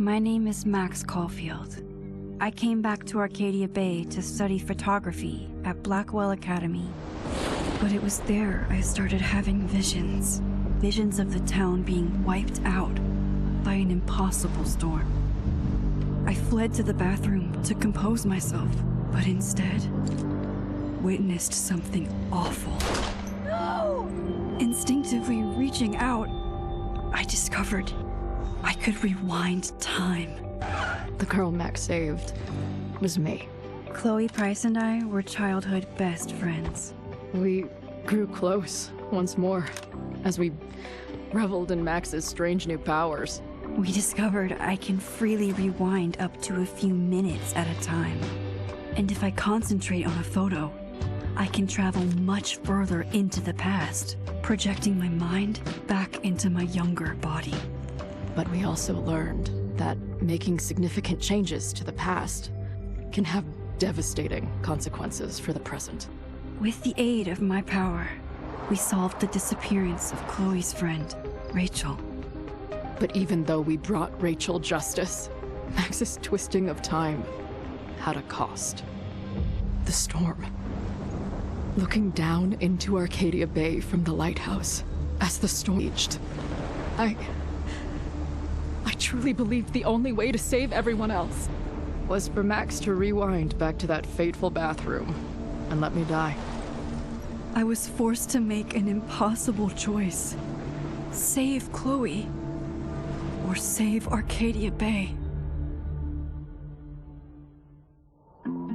My name is Max Caulfield. I came back to Arcadia Bay to study photography at Blackwell Academy. But it was there I started having visions. Visions of the town being wiped out by an impossible storm. I fled to the bathroom to compose myself, but instead witnessed something awful. No! Instinctively reaching out, I discovered I could rewind time. The girl Max saved was me. Chloe Price and I were childhood best friends. We grew close once more as we reveled in Max's strange new powers. We discovered I can freely rewind up to a few minutes at a time. And if I concentrate on a photo, I can travel much further into the past, projecting my mind back into my younger body. But we also learned that making significant changes to the past can have devastating consequences for the present. With the aid of my power, we solved the disappearance of Chloe's friend, Rachel. But even though we brought Rachel justice, Max's twisting of time had a cost. The storm. Looking down into Arcadia Bay from the lighthouse as the storm raged, I truly believed the only way to save everyone else was for Max to rewind back to that fateful bathroom and let me die. I was forced to make an impossible choice. Save Chloe, or save Arcadia Bay.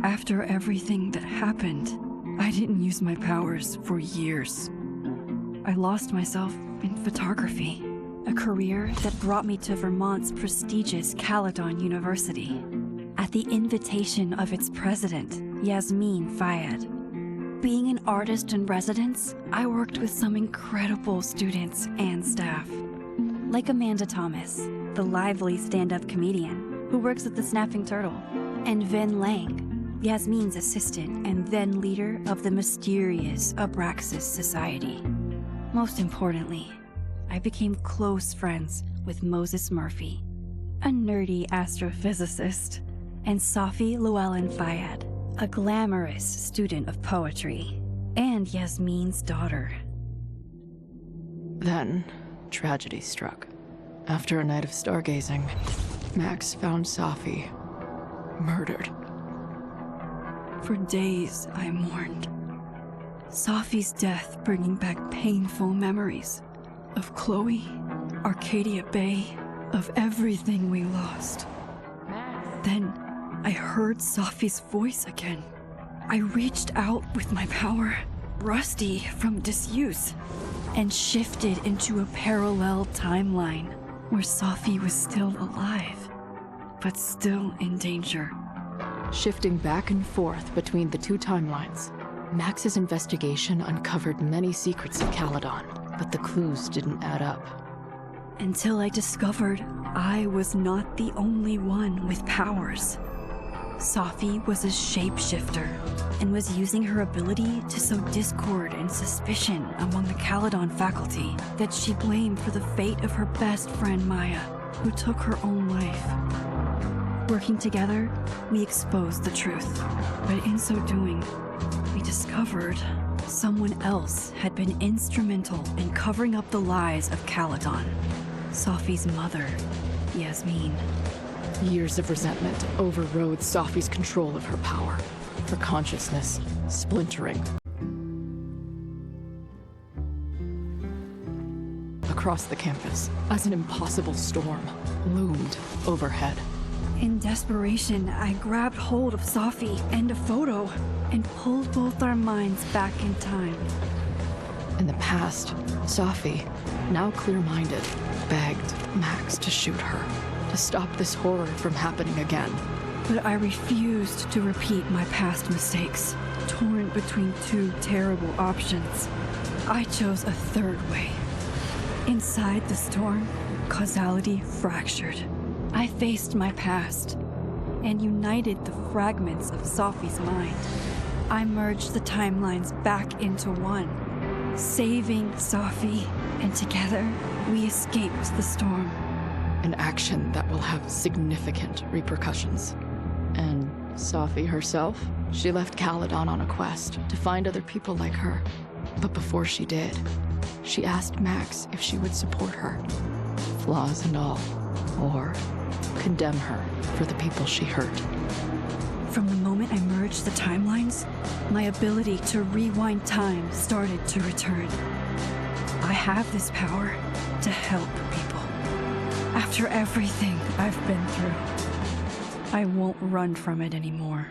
After everything that happened, I didn't use my powers for years. I lost myself in photography, a career that brought me to Vermont's prestigious Caledon University, at the invitation of its president, Yasmin Fayed. Being an artist in residence, I worked with some incredible students and staff, like Amanda Thomas, the lively stand-up comedian who works at the Snapping Turtle, and Ven Lang, Yasmin's assistant and then leader of the mysterious Abraxas Society. Most importantly, I became close friends with Moses Murphy, a nerdy astrophysicist, and Safi Llewellyn Fayed, a glamorous student of poetry, and Yasmin's daughter. Then, tragedy struck. After a night of stargazing, Max found Safi murdered. For days, I mourned. Safi's death bringing back painful memories of Chloe, Arcadia Bay, of everything we lost. Then, I heard Safi's voice again. I reached out with my power, rusty from disuse, and shifted into a parallel timeline where Safi was still alive, but still in danger. Shifting back and forth between the two timelines, Max's investigation uncovered many secrets of Caledon, but the clues didn't add up. Until I discovered I was not the only one with powers. Safi was a shapeshifter and was using her ability to sow discord and suspicion among the Caledon faculty that she blamed for the fate of her best friend Maya, who took her own life. Working together, we exposed the truth, but in so doing, we discovered someone else had been instrumental in covering up the lies of Caledon. Safi's mother, Yasmin. Years of resentment overrode Safi's control of her power, her consciousness splintering. Across the campus, as an impossible storm loomed overhead. In desperation, I grabbed hold of Safi and a photo and pulled both our minds back in time. In the past, Safi, now clear-minded, begged Max to shoot her, to stop this horror from happening again. But I refused to repeat my past mistakes, torn between two terrible options. I chose a third way. Inside the storm, causality fractured. I faced my past and united the fragments of Safi's mind. I merged the timelines back into one, saving Safi, and together we escaped the storm. An action that will have significant repercussions. And Safi herself? She left Caledon on a quest to find other people like her. But before she did, she asked Max if she would support her, flaws and all, or condemn her for the people she hurt. From the moment I merged the timelines, my ability to rewind time started to return. I have this power to help people. After everything I've been through, I won't run from it anymore.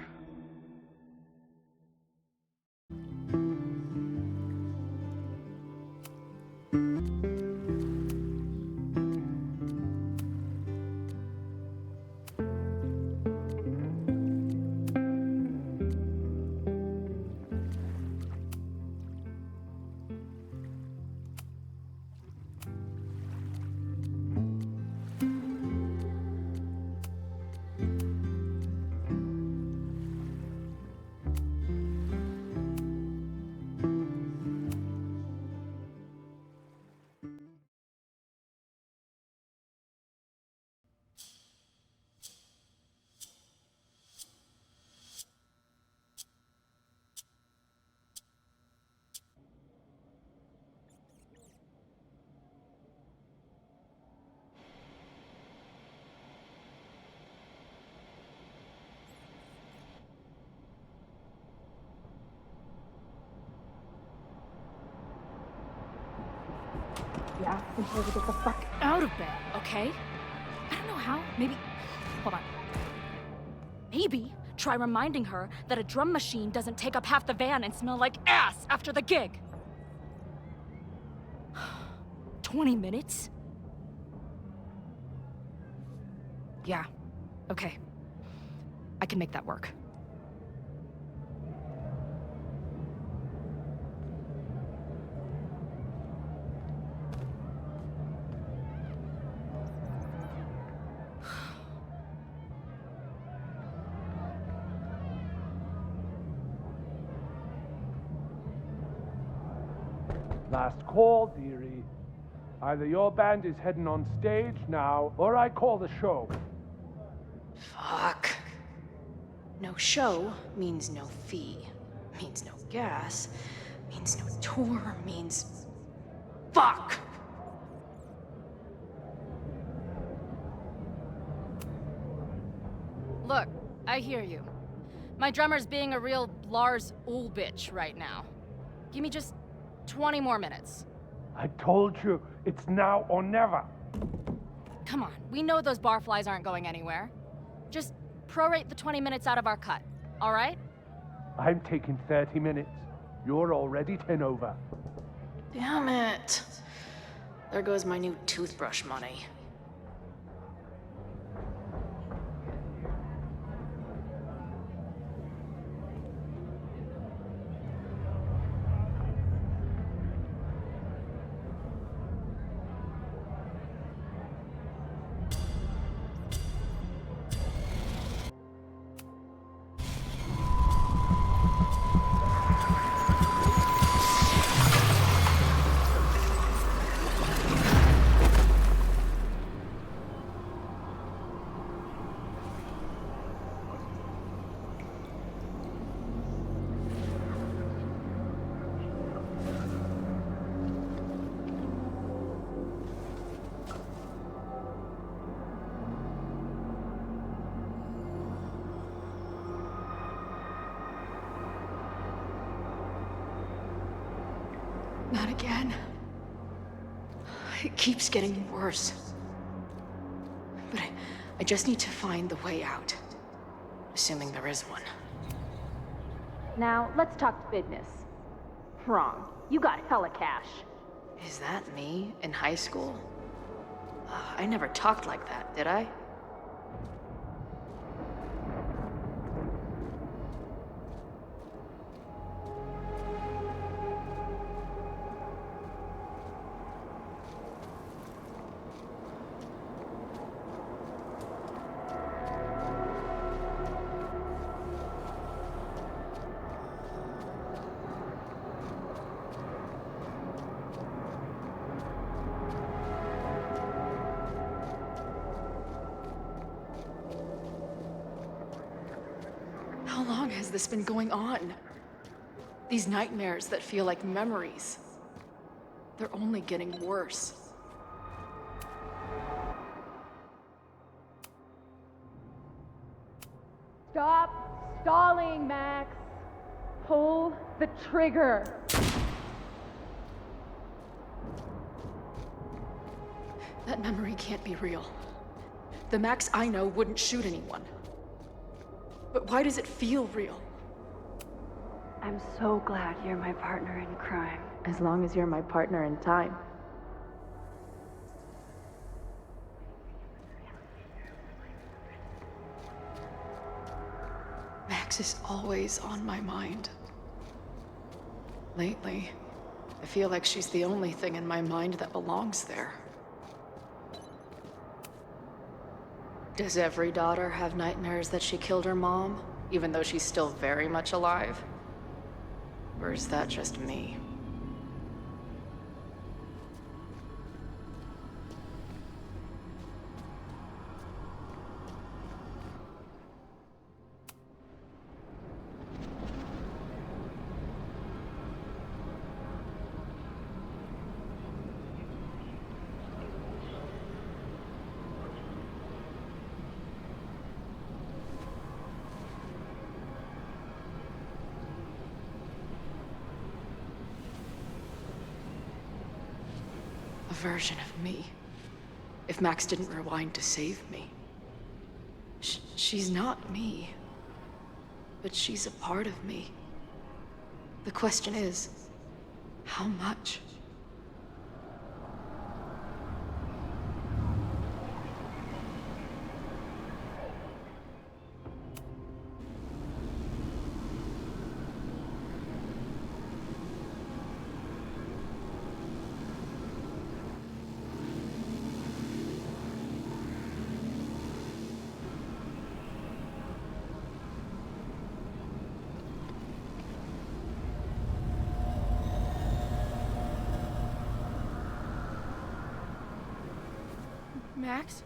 Yeah, until we get the fuck out of bed, okay? I don't know how. Maybe. Hold on. Maybe try reminding her that a drum machine doesn't take up half the van and smell like ass after the gig. 20 minutes? Yeah. Okay. I can make that work. Last call, dearie. Either your band is heading on stage now, or I call the show. Fuck. No show means no fee. Means no gas. Means no tour. Means... Fuck! Look, I hear you. My drummer's being a real Lars Ulrich right now. Give me just 20 more minutes. I told you, it's now or never. Come on, we know those barflies aren't going anywhere. Just prorate the 20 minutes out of our cut, all right? I'm taking 30 minutes. You're already 10 over. Damn it. There goes my new toothbrush money. Not again. It keeps getting worse. But I just need to find the way out. Assuming there is one. Now, let's talk business. Wrong. You got hella cash. Is that me in high school? I never talked like that, did I? long has this been going on? These nightmares that feel like memories. They're only getting worse. Stop stalling, Max. Pull the trigger. That memory can't be real. The Max I know wouldn't shoot anyone. But why does it feel real? I'm so glad you're my partner in crime. As long as you're my partner in time. Max is always on my mind. Lately, I feel like she's the only thing in my mind that belongs there. Does every daughter have nightmares that she killed her mom, even though she's still very much alive? Or is that just me? A version of me. If Max didn't rewind to save me. She's not me. But she's a part of me. The question is, how much? Max?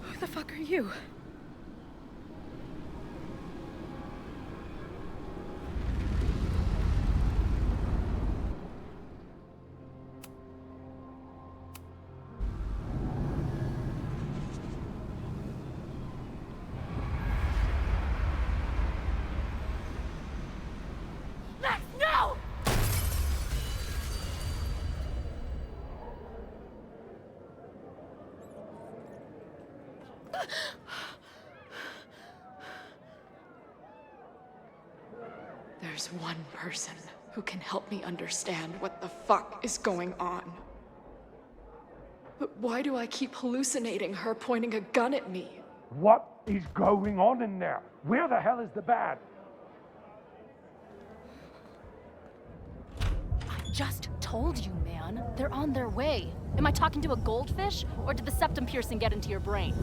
Who the fuck are you? Max, no! There's one person who can help me understand what the fuck is going on. But why do I keep hallucinating her pointing a gun at me? What is going on in there? Where the hell is the bad? I just told you, man. They're on their way. Am I talking to a goldfish, or did the septum piercing get into your brain?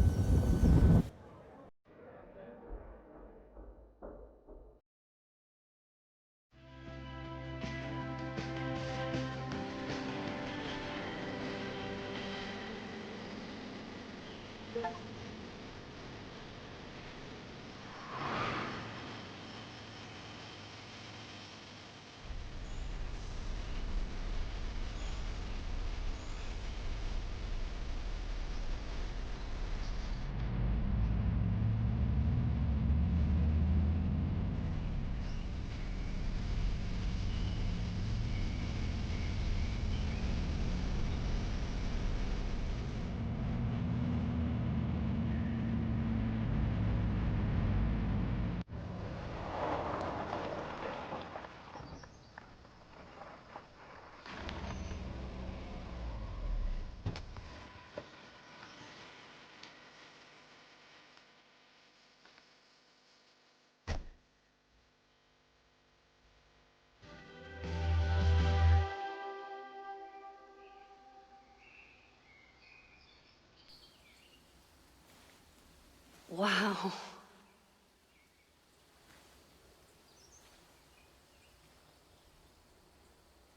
Wow.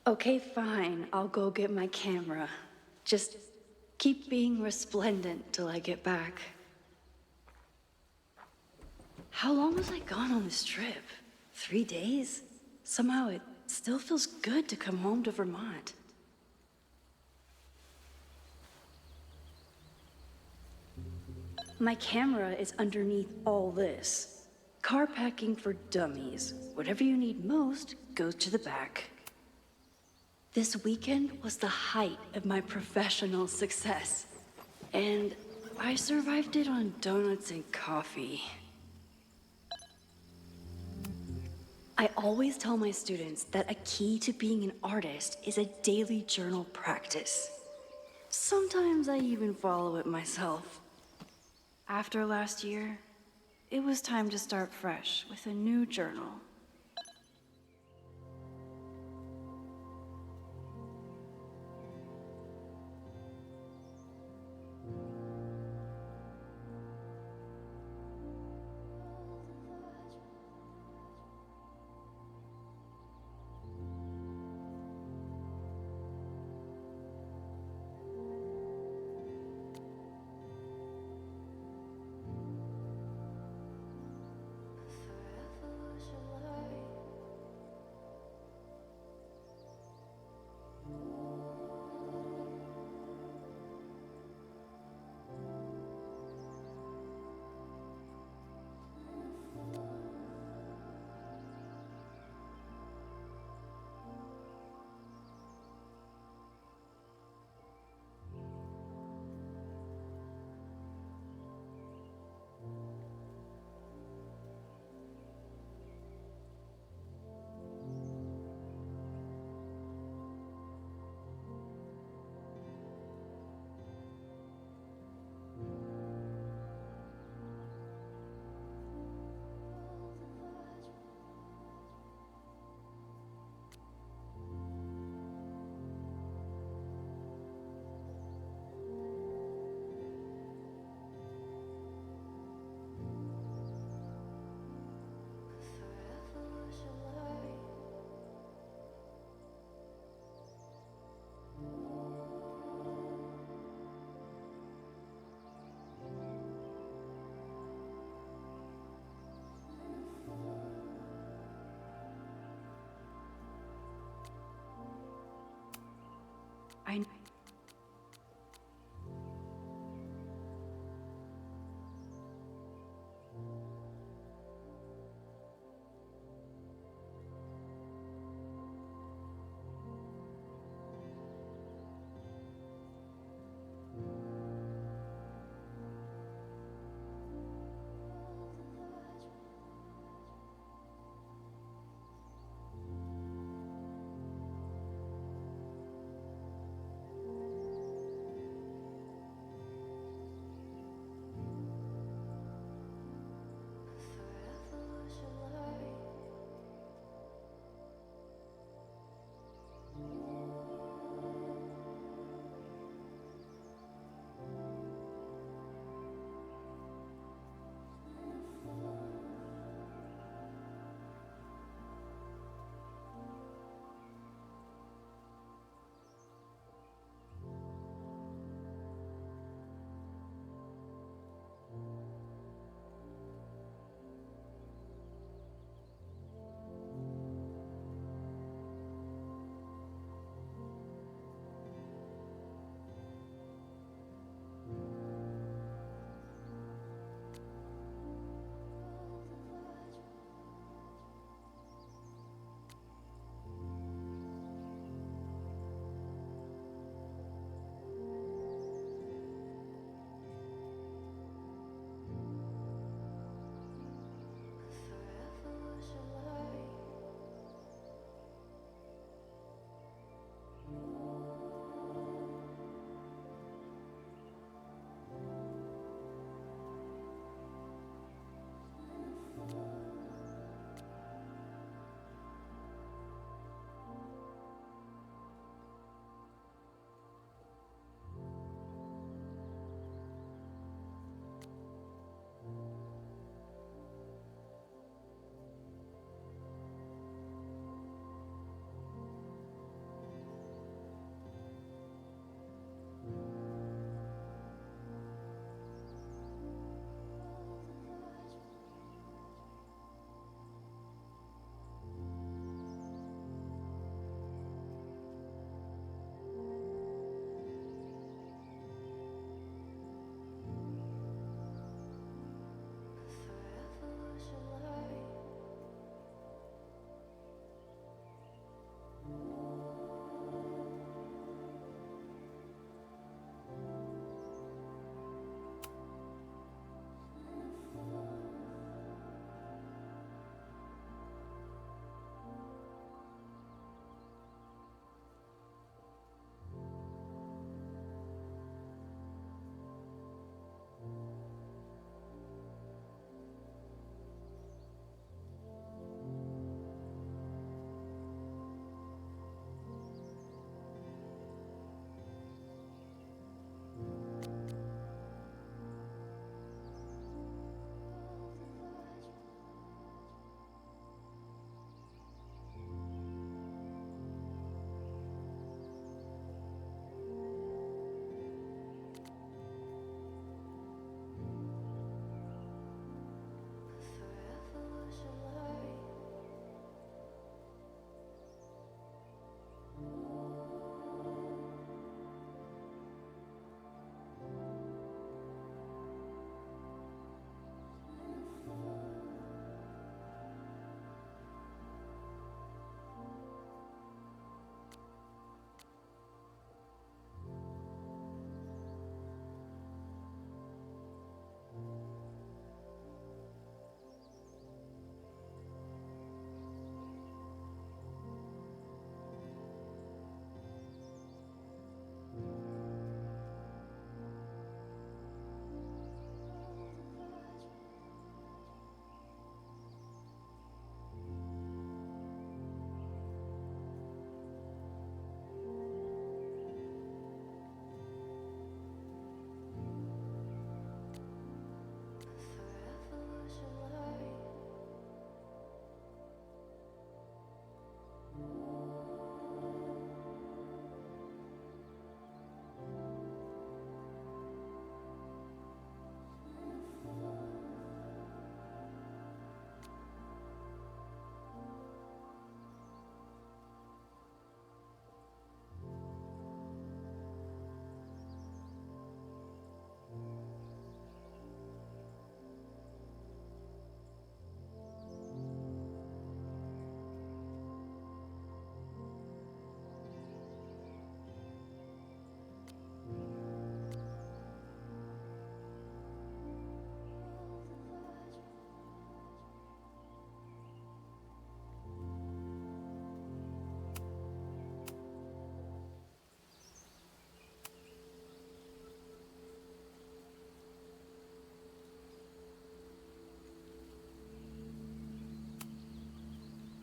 Okay, fine. I'll go get my camera. Just keep being resplendent till I get back. How long was I gone on this trip? 3 days? Somehow it still feels good to come home to Vermont. My camera is underneath all this. Car packing for dummies. Whatever you need most goes to the back. This weekend was the height of my professional success. And I survived it on donuts and coffee. I always tell my students that a key to being an artist is a daily journal practice. Sometimes I even follow it myself. After last year, it was time to start fresh with a new journal. I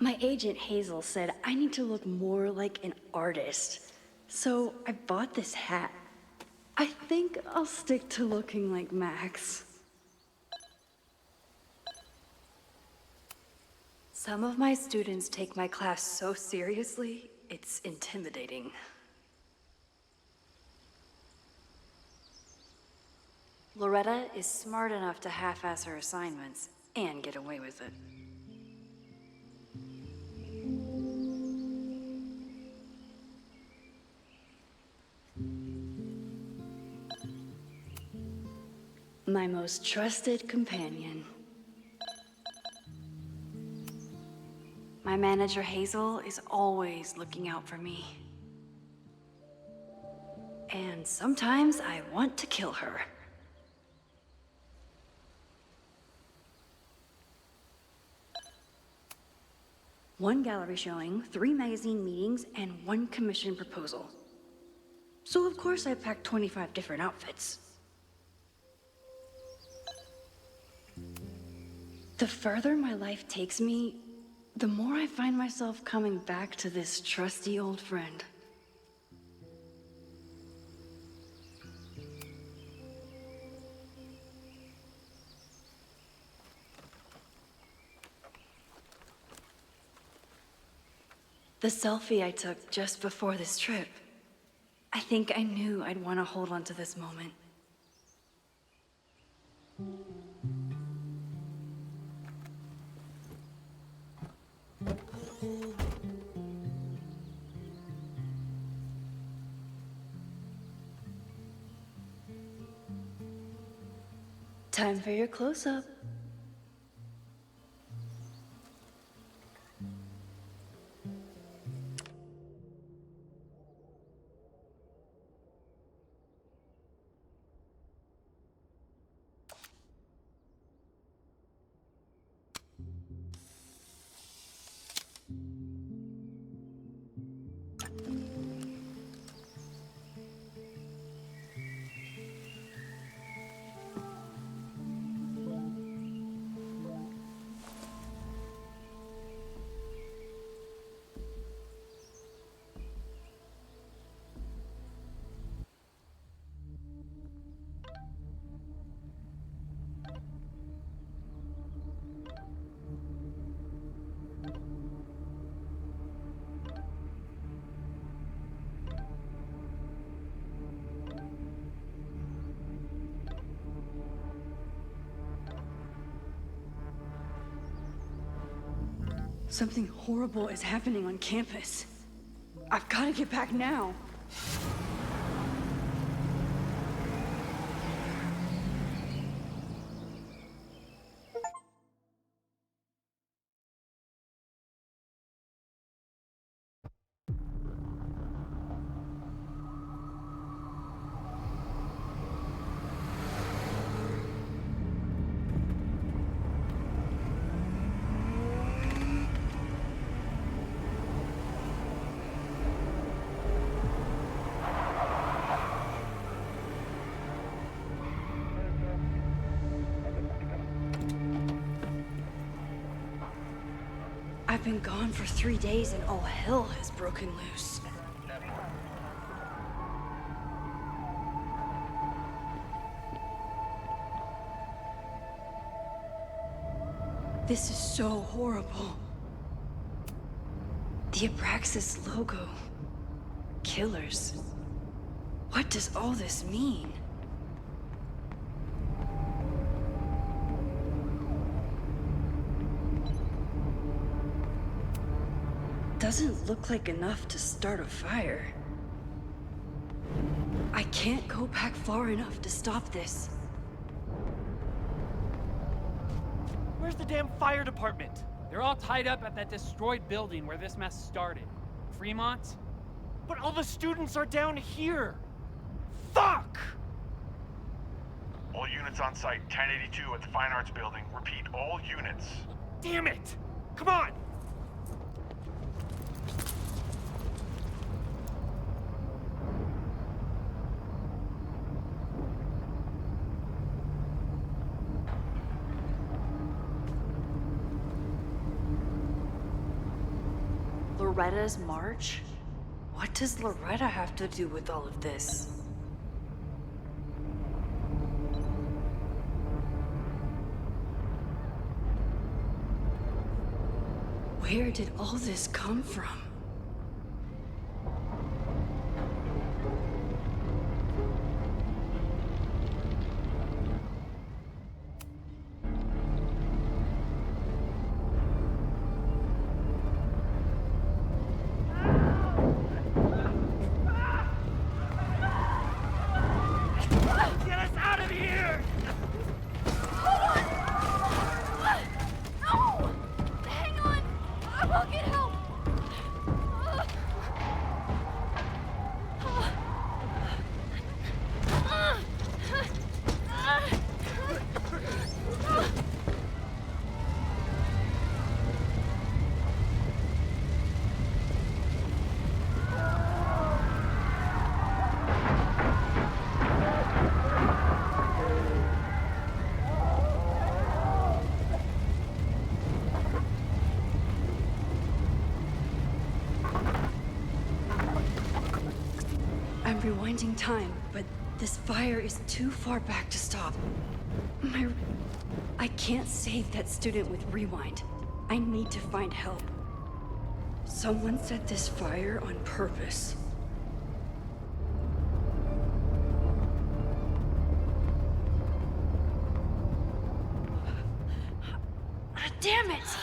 My agent Hazel said I need to look more like an artist. So I bought this hat. I think I'll stick to looking like Max. Some of my students take my class so seriously, it's intimidating. Loretta is smart enough to half-ass her assignments and get away with it. My most trusted companion. My manager Hazel is always looking out for me. And sometimes I want to kill her. One gallery showing, 3 magazine meetings, and 1 commission proposal. So of course I packed 25 different outfits. The further my life takes me, the more I find myself coming back to this trusty old friend. The selfie I took just before this trip. I think I knew I'd want to hold on to this moment. Time for your close-up. Something horrible is happening on campus. I've got to get back now. I've been gone for 3 days and all hell has broken loose. This is so horrible. The Abraxas logo. Killers. What does all this mean? Doesn't look like enough to start a fire. I can't go back far enough to stop this. Where's the damn fire department? They're all tied up at that destroyed building where this mess started. Fremont? But all the students are down here! Fuck! All units on site, 1082 at the Fine Arts Building. Repeat, all units. Damn it! Come on! Loretta's march? What does Loretta have to do with all of this? Where did all this come from? Get us out of here! No! Hang on! I will get help! I'm rewinding time, but this fire is too far back to stop. I can't save that student with rewind. I need to find help. Someone set this fire on purpose. Damn it!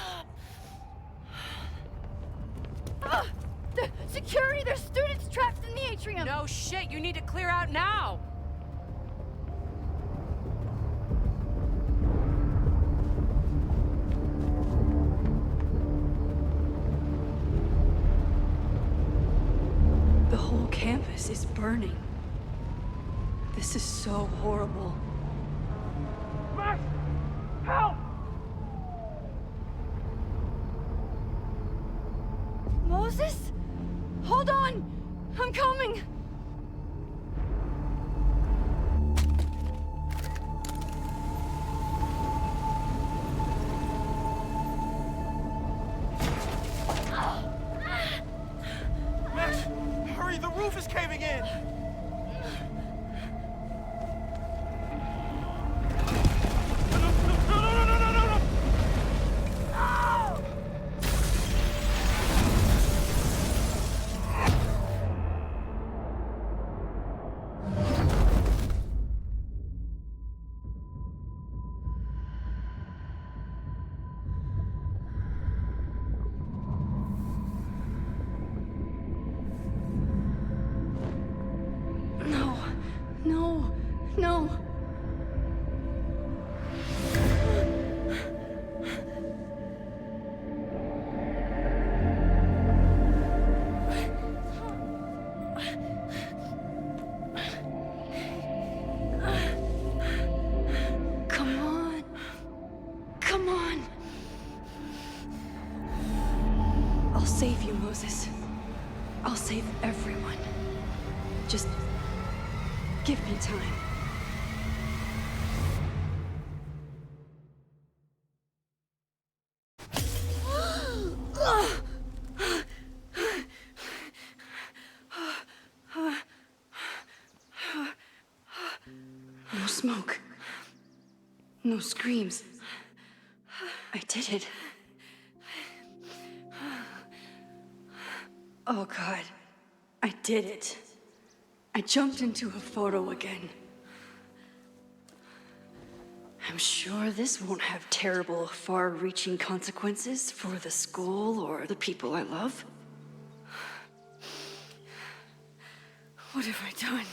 Security! There's students trapped in the atrium! No shit, you need to clear out now! The whole campus is burning. This is so horrible. Max! Help! Moses? Hold on! I'm coming! Max, hurry, the roof is caving in! No! No, no, no. Come on. Come on. I'll save you, Moses. I'll save everyone. Just give me time. No smoke. No screams. I did it. Oh God. I did it. I jumped into a photo again. I'm sure this won't have terrible, far-reaching consequences for the school or the people I love. What have I done?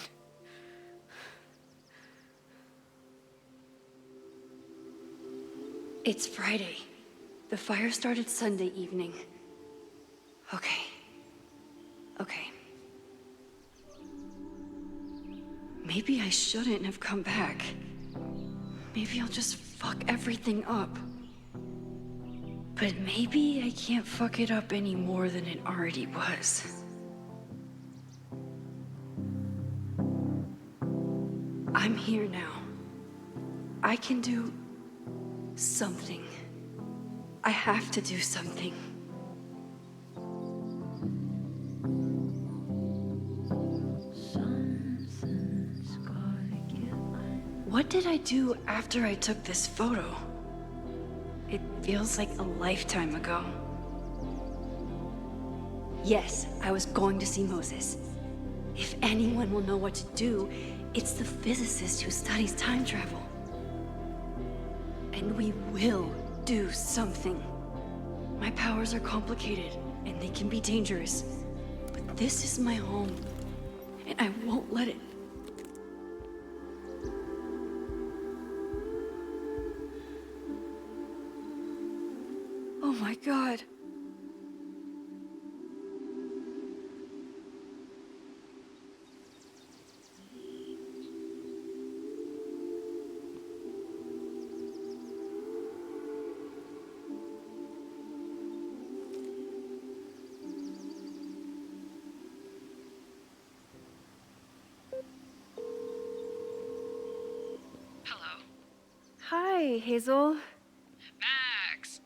It's Friday. The fire started Sunday evening. Okay. Maybe I shouldn't have come back. Maybe I'll just fuck everything up. But maybe I can't fuck it up any more than it already was. I'm here now. I can do something. I have to do something. What did I do after I took this photo? It feels like a lifetime ago. Yes, I was going to see Moses. If anyone will know what to do, it's the physicist who studies time travel. And we will do something. My powers are complicated, and they can be dangerous. But this is my home, and I won't let it. Oh my God. Hello. Hi, Hazel. Max!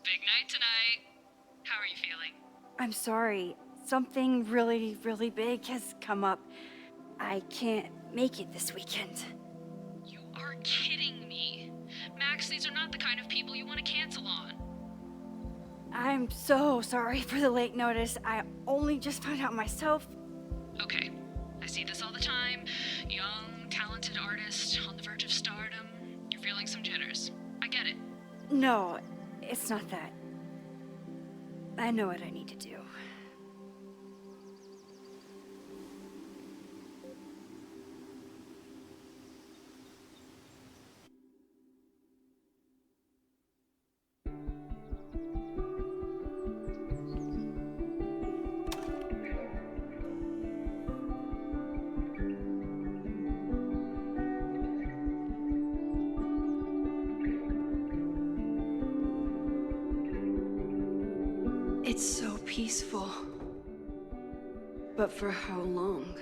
Big night tonight. How are you feeling? I'm sorry. Something really, really big has come up. I can't make it this weekend. You are kidding me. Max, these are not the kind of people you want to cancel on. I'm so sorry for the late notice. I only just found out myself. Okay, I see this all the time. Young, talented artist on the verge of stardom. You're feeling some jitters. I get it. No, it's not that. I know what I need to do. It's so peaceful. But for how long?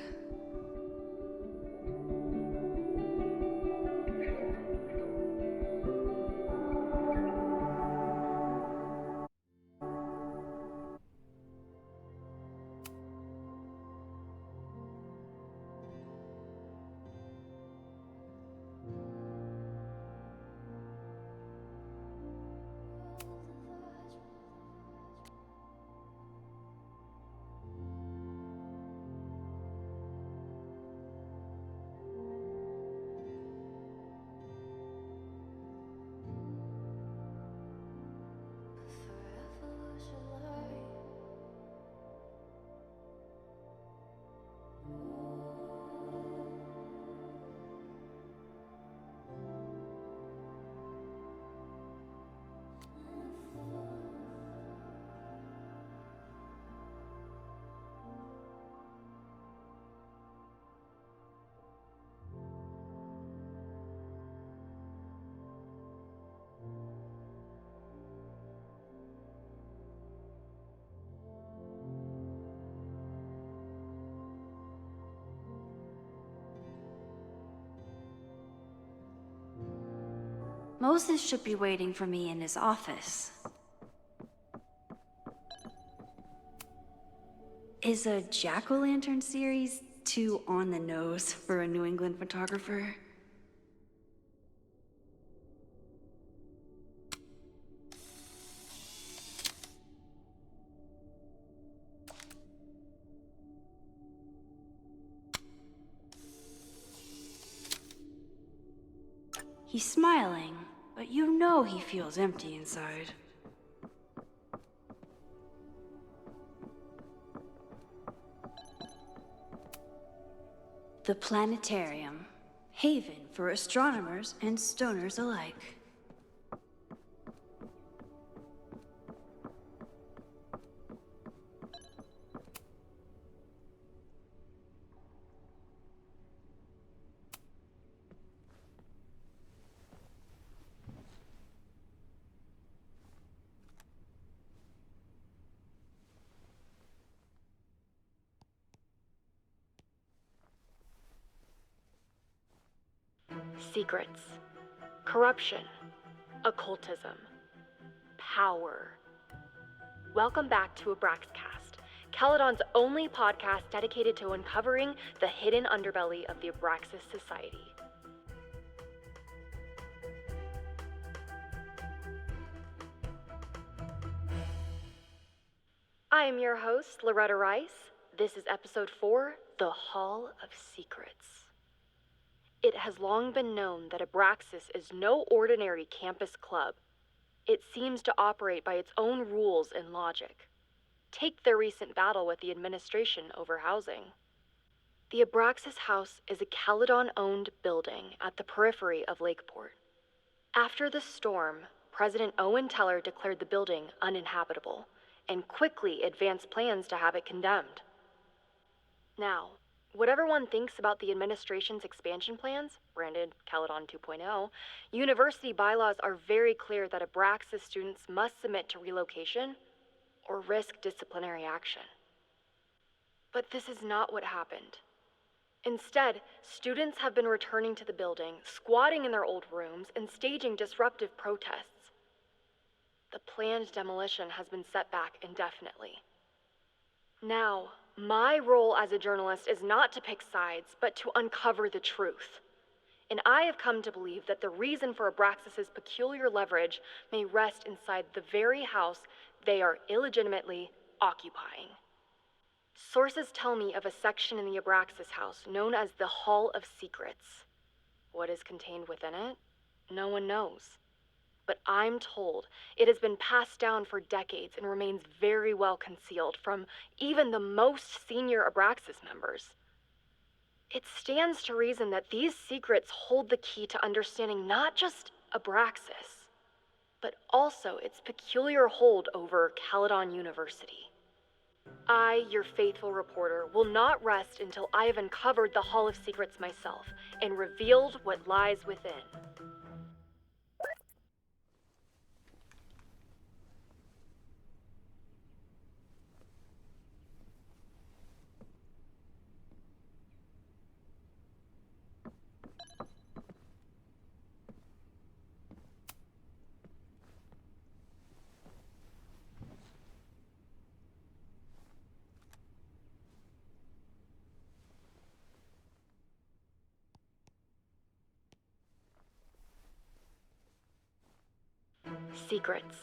Moses should be waiting for me in his office. Is a jack-o'-lantern series too on the nose for a New England photographer? He's smiling, but you know he feels empty inside. The planetarium, haven for astronomers and stoners alike. Secrets, corruption, occultism, power. Welcome back to Abraxcast, Caledon's only podcast dedicated to uncovering the hidden underbelly of the Abraxas Society. I am your host, Loretta Rice. This is episode 4, The Hall of Secrets. It has long been known that Abraxas is no ordinary campus club. It seems to operate by its own rules and logic. Take their recent battle with the administration over housing. The Abraxas House is a Caledon-owned building at the periphery of Lakeport. After the storm, President Owen Teller declared the building uninhabitable and quickly advanced plans to have it condemned. Now, whatever one thinks about the administration's expansion plans, branded Caledon 2.0, university bylaws are very clear that Abraxas students must submit to relocation or risk disciplinary action. But this is not what happened. Instead, students have been returning to the building, squatting in their old rooms, and staging disruptive protests. The planned demolition has been set back indefinitely. Now, my role as a journalist is not to pick sides, but to uncover the truth. And I have come to believe that the reason for Abraxas's peculiar leverage may rest inside the very house they are illegitimately occupying. Sources tell me of a section in the Abraxas house known as the Hall of Secrets. What is contained within it? No one knows. But I'm told it has been passed down for decades and remains very well concealed from even the most senior Abraxas members. It stands to reason that these secrets hold the key to understanding not just Abraxas, but also its peculiar hold over Caledon University. I, your faithful reporter, will not rest until I have uncovered the Hall of Secrets myself and revealed what lies within. Secrets.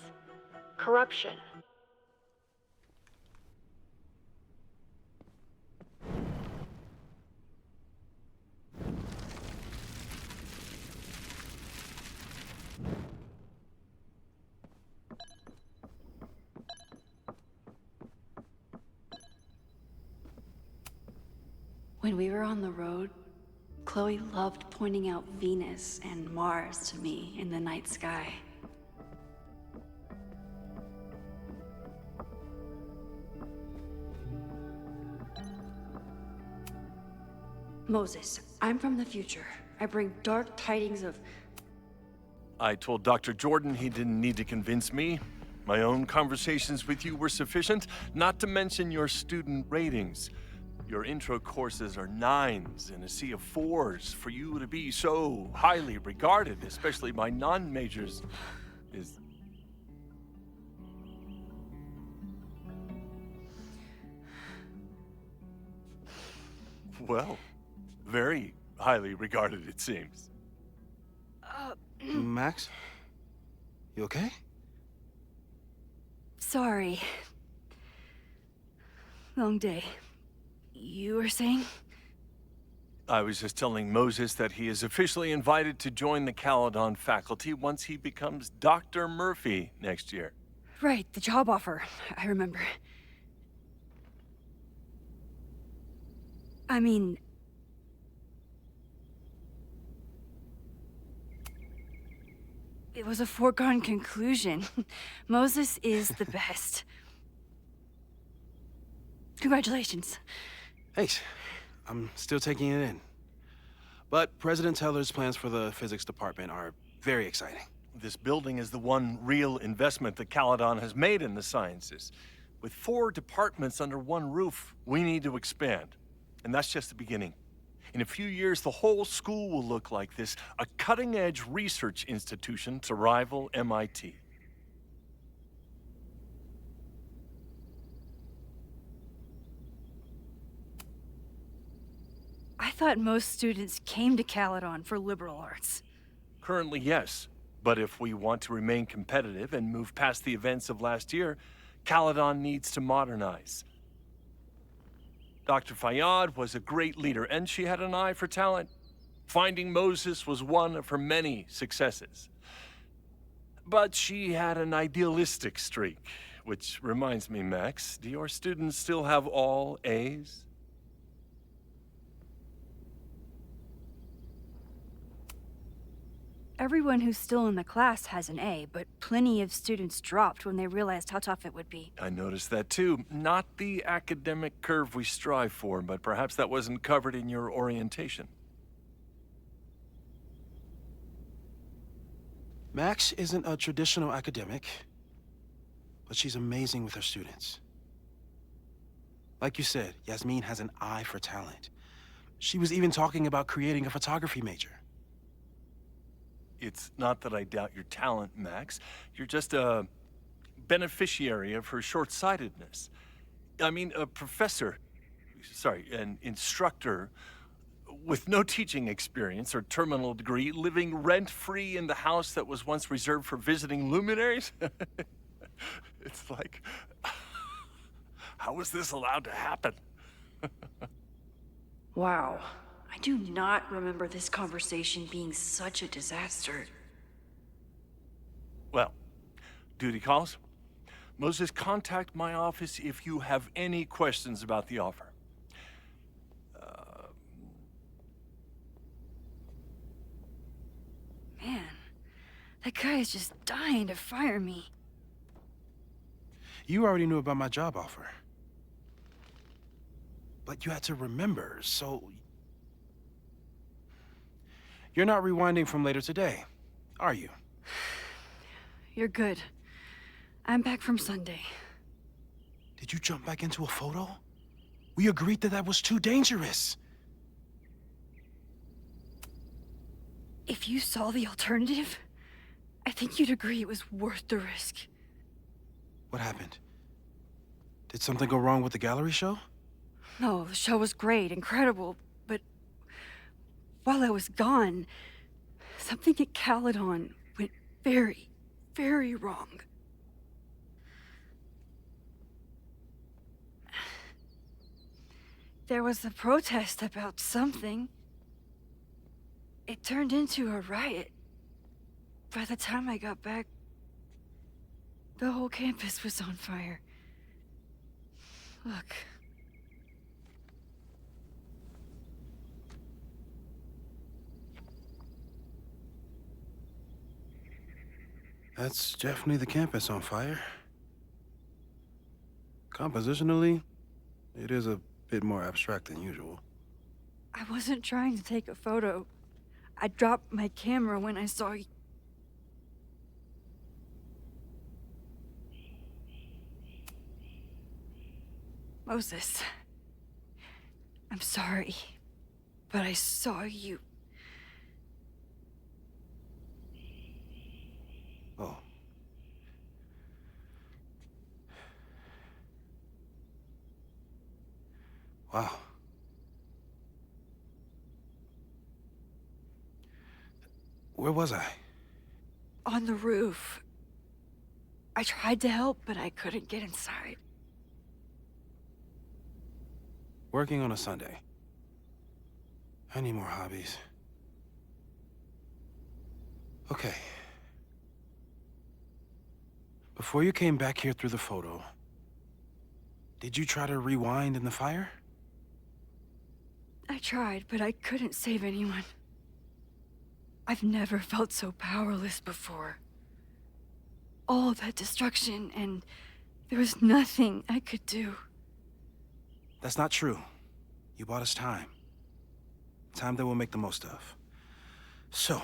Corruption. When we were on the road, Chloe loved pointing out Venus and Mars to me in the night sky. Moses, I'm from the future. I bring dark tidings of... I told Dr. Jordan he didn't need to convince me. My own conversations with you were sufficient, not to mention your student ratings. Your intro courses are 9s in a sea of 4s. For you to be so highly regarded, especially by non-majors, is... Well, very highly regarded, it seems. Max? You okay? Sorry. Long day. You were saying? I was just telling Moses that he is officially invited to join the Caledon faculty once he becomes Dr. Murphy next year. Right, the job offer. I remember. I mean... it was a foregone conclusion. Moses is the best. Congratulations. Thanks. I'm still taking it in. But President Teller's plans for the physics department are very exciting. This building is the one real investment that Caledon has made in the sciences. With 4 departments under one roof, we need to expand. And that's just the beginning. In a few years, the whole school will look like this, a cutting-edge research institution to rival MIT. I thought most students came to Caledon for liberal arts. Currently, yes. But if we want to remain competitive and move past the events of last year, Caledon needs to modernize. Dr. Fayyad was a great leader, and she had an eye for talent. Finding Moses was one of her many successes. But she had an idealistic streak, which reminds me, Max, do your students still have all A's? Everyone who's still in the class has an A, but plenty of students dropped when they realized how tough it would be. I noticed that too. Not the academic curve we strive for, but perhaps that wasn't covered in your orientation. Max isn't a traditional academic, but she's amazing with her students. Like you said, Yasmin has an eye for talent. She was even talking about creating a photography major. It's not that I doubt your talent, Max. You're just a beneficiary of her short-sightedness. I mean, an instructor with no teaching experience or terminal degree, living rent-free in the house that was once reserved for visiting luminaries? It's like, how was this allowed to happen? Wow. I do not remember this conversation being such a disaster. Well, duty calls. Moses, contact my office if you have any questions about the offer. Man, that guy is just dying to fire me. You already knew about my job offer. But you had to remember, so... You're not rewinding from later today, are you? You're good. I'm back from Sunday. Did you jump back into a photo? We agreed that that was too dangerous. If you saw the alternative, I think you'd agree it was worth the risk. What happened? Did something go wrong with the gallery show? No, the show was great, incredible, but while I was gone, something at Caledon went very, very wrong. There was a protest about something. It turned into a riot. By the time I got back, the whole campus was on fire. Look. That's definitely the campus on fire. Compositionally, it is a bit more abstract than usual. I wasn't trying to take a photo. I dropped my camera when I saw you. Moses, I'm sorry, but I saw you. Oh. Wow. Where was I? On the roof. I tried to help, but I couldn't get inside. Working on a Sunday. I need more hobbies. Okay. Before you came back here through the photo, did you try to rewind in the fire? I tried, but I couldn't save anyone. I've never felt so powerless before. All that destruction, and there was nothing I could do. That's not true. You bought us time. Time that we'll make the most of. So,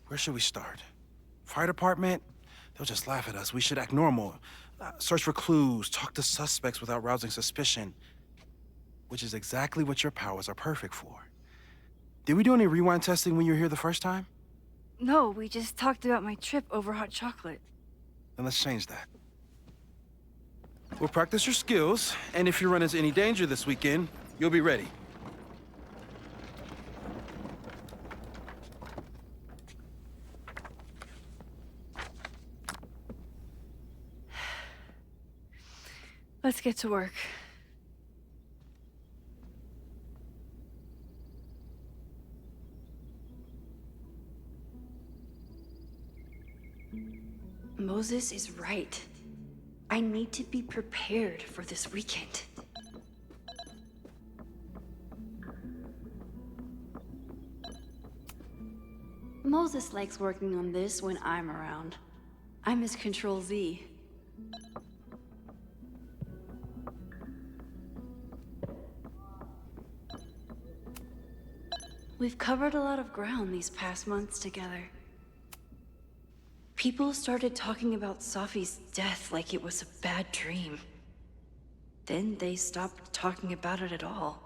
where should we start? Fire department? They'll just laugh at us. We should act normal. Search for clues, talk to suspects without rousing suspicion. Which is exactly what your powers are perfect for. Did we do any rewind testing when you were here the first time? No, we just talked about my trip over hot chocolate. Then let's change that. We'll practice your skills, and if you run into any danger this weekend, you'll be ready. Let's get to work. Moses is right. I need to be prepared for this weekend. Moses likes working on this when I'm around. I'm his Control-Z. We've covered a lot of ground these past months together. People started talking about Safi's death like it was a bad dream. Then they stopped talking about it at all.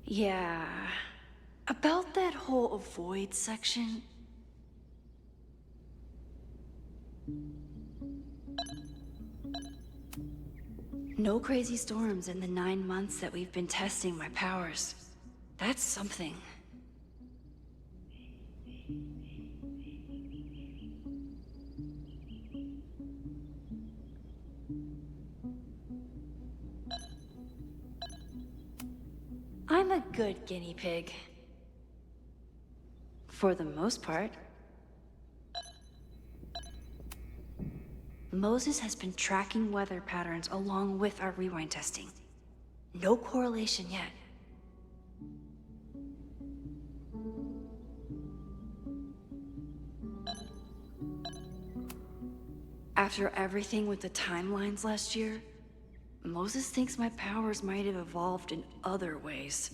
Yeah, about that whole avoid section. No crazy storms in the 9 months that we've been testing my powers. That's something. I'm a good guinea pig. For the most part. Moses has been tracking weather patterns along with our rewind testing. No correlation yet. After everything with the timelines last year, Moses thinks my powers might have evolved in other ways.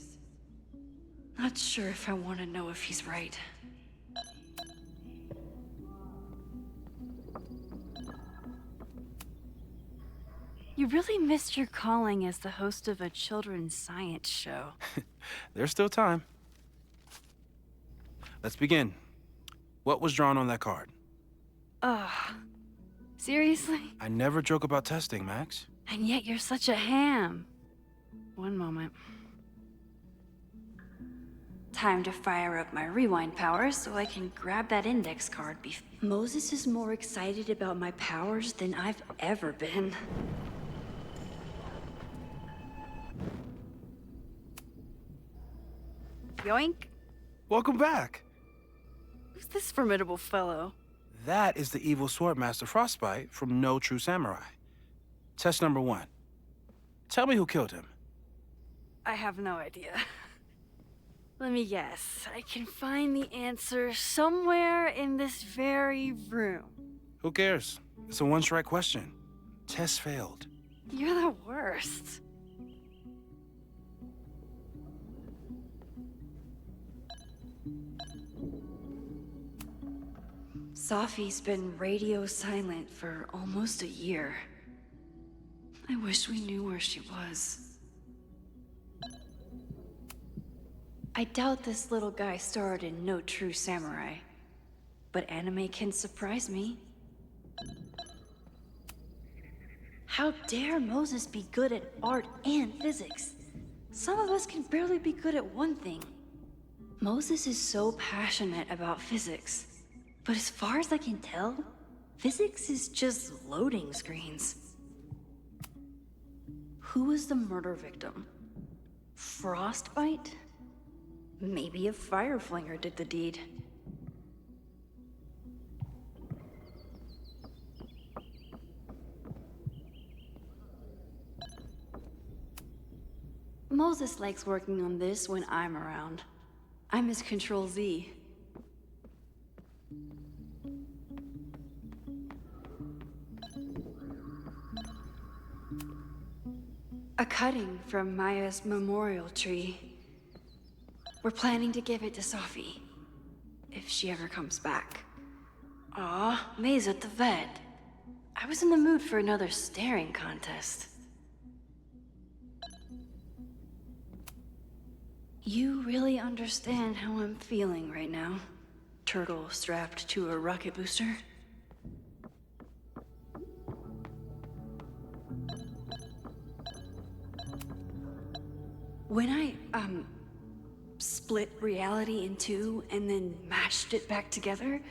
Not sure if I want to know if he's right. You really missed your calling as the host of a children's science show. There's still time. Let's begin. What was drawn on that card? Seriously? I never joke about testing, Max. And yet you're such a ham. One moment. Time to fire up my rewind powers so I can grab that index card. Moses is more excited about my powers than I've ever been. Yoink. Welcome back. Who's this formidable fellow? That is the evil Swordmaster Frostbite from No True Samurai. Test number 1. Tell me who killed him. I have no idea. Let me guess. I can find the answer somewhere in this very room. Who cares? It's a one-strike question. Test failed. You're the worst. Safi's been radio silent for almost a year. I wish we knew where she was. I doubt this little guy starred in No True Samurai, but anime can surprise me. How dare Moses be good at art and physics? Some of us can barely be good at one thing. Moses is so passionate about physics, but as far as I can tell, physics is just loading screens. Who was the murder victim? Frostbite? Maybe a fireflinger did the deed. Moses likes working on this when I'm around. I'm his Control-Z. A cutting from Maya's memorial tree. We're planning to give it to Safi, if she ever comes back. Aw, May's at the vet. I was in the mood for another staring contest. You really understand how I'm feeling right now. Turtle strapped to a rocket booster. When I, split reality in two and then mashed it back together,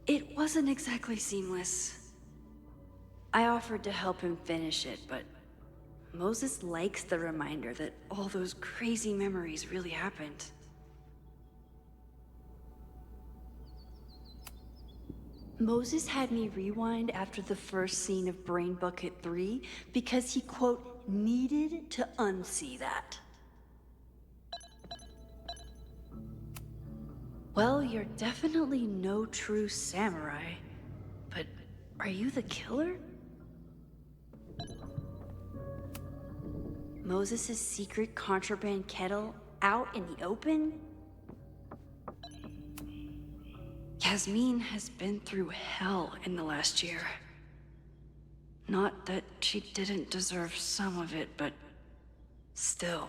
it wasn't exactly seamless. I offered to help him finish it, but Moses likes the reminder that all those crazy memories really happened. Moses had me rewind after the first scene of Brain Bucket 3 because he, quote, needed to unsee that. Well, you're definitely no true samurai, but are you the killer? Moses' secret contraband kettle out in the open? Yasmin has been through hell in the last year. Not that she didn't deserve some of it, but still.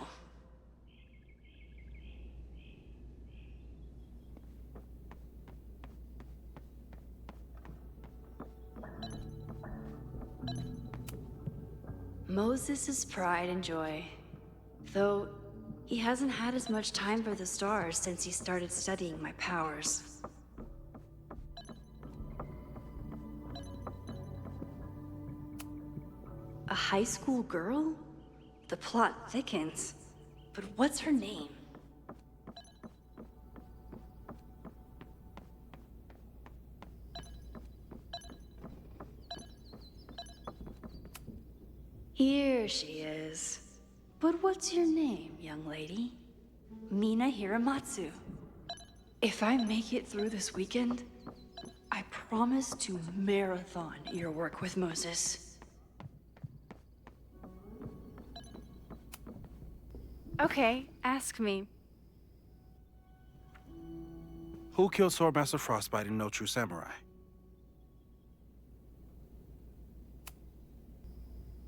Moses' pride and joy. Though he hasn't had as much time for the stars since he started studying my powers. A high school girl? The plot thickens. But what's her name? Here she is. But what's your name, young lady? Mina Hiramatsu. If I make it through this weekend, I promise to marathon your work with Moses. Okay, ask me. Who killed Swordmaster Frostbite in No True Samurai?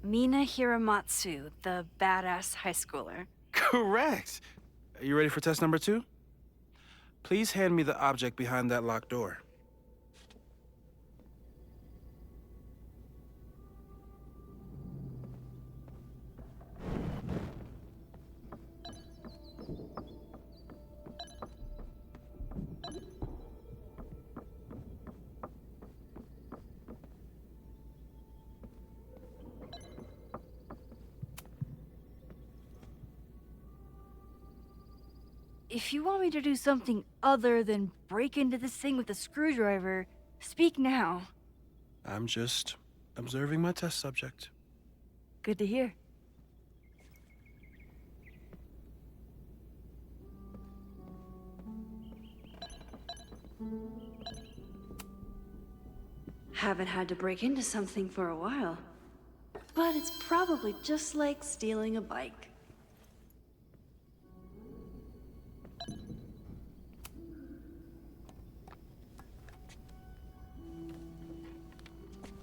Mina Hiramatsu, the badass high schooler. Correct! Are you ready for test number 2? Please hand me the object behind that locked door. If you want me to do something other than break into this thing with a screwdriver, speak now. I'm just observing my test subject. Good to hear. Haven't had to break into something for a while. But it's probably just like stealing a bike.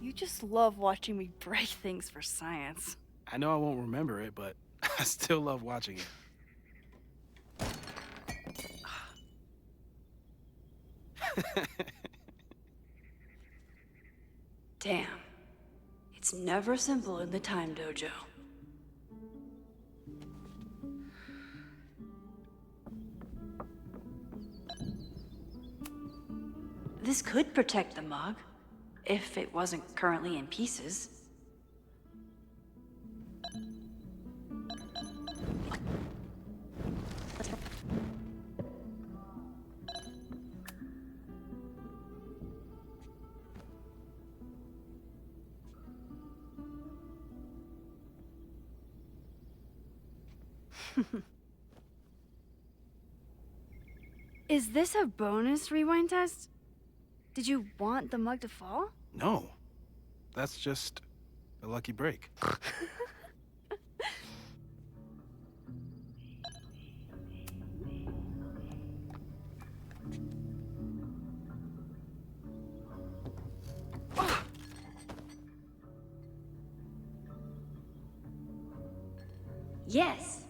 You just love watching me break things for science. I know I won't remember it, but I still love watching it. Damn. It's never simple in the Time Dojo. This could protect the mug, if it wasn't currently in pieces. Is this a bonus rewind test? Did you want the mug to fall? No. That's just a lucky break. Yes.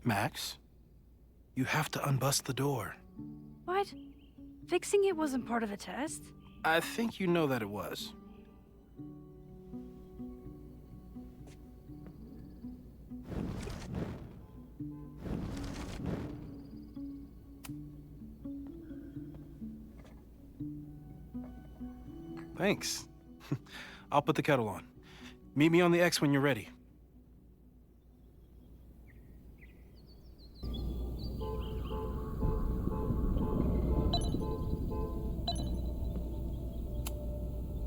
Max, you have to unbust the door. What? Fixing it wasn't part of the test? I think you know that it was. Thanks. I'll put the kettle on. Meet me on the X when you're ready.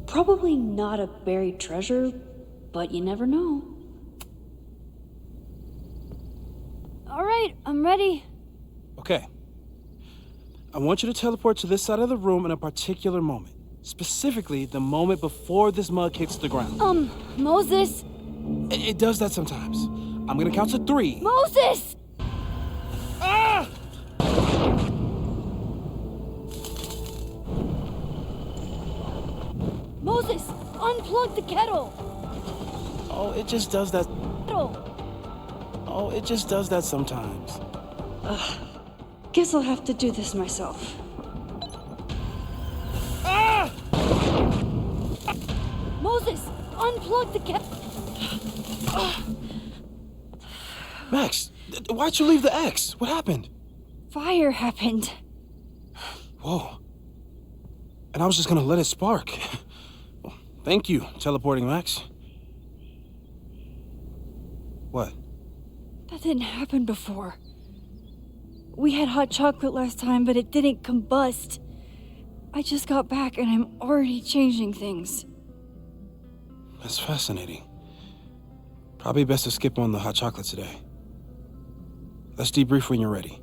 Probably not a buried treasure, but you never know. All right, I'm ready. Okay. I want you to teleport to this side of the room in a particular moment. Specifically, the moment before this mug hits the ground. Moses! It does that sometimes. I'm gonna count to 3. Moses! Ah! Moses, unplug the kettle! Oh, it just does that. Kettle! Oh, it just does that sometimes. Guess I'll have to do this myself. Ah! Moses, unplug the kettle! Max, why'd you leave the X? What happened? Fire happened. Whoa. And I was just gonna let it spark. Thank you, teleporting Max. What? That didn't happen before. We had hot chocolate last time, but it didn't combust. I just got back and I'm already changing things. That's fascinating. Probably best to skip on the hot chocolate today. Let's debrief when you're ready.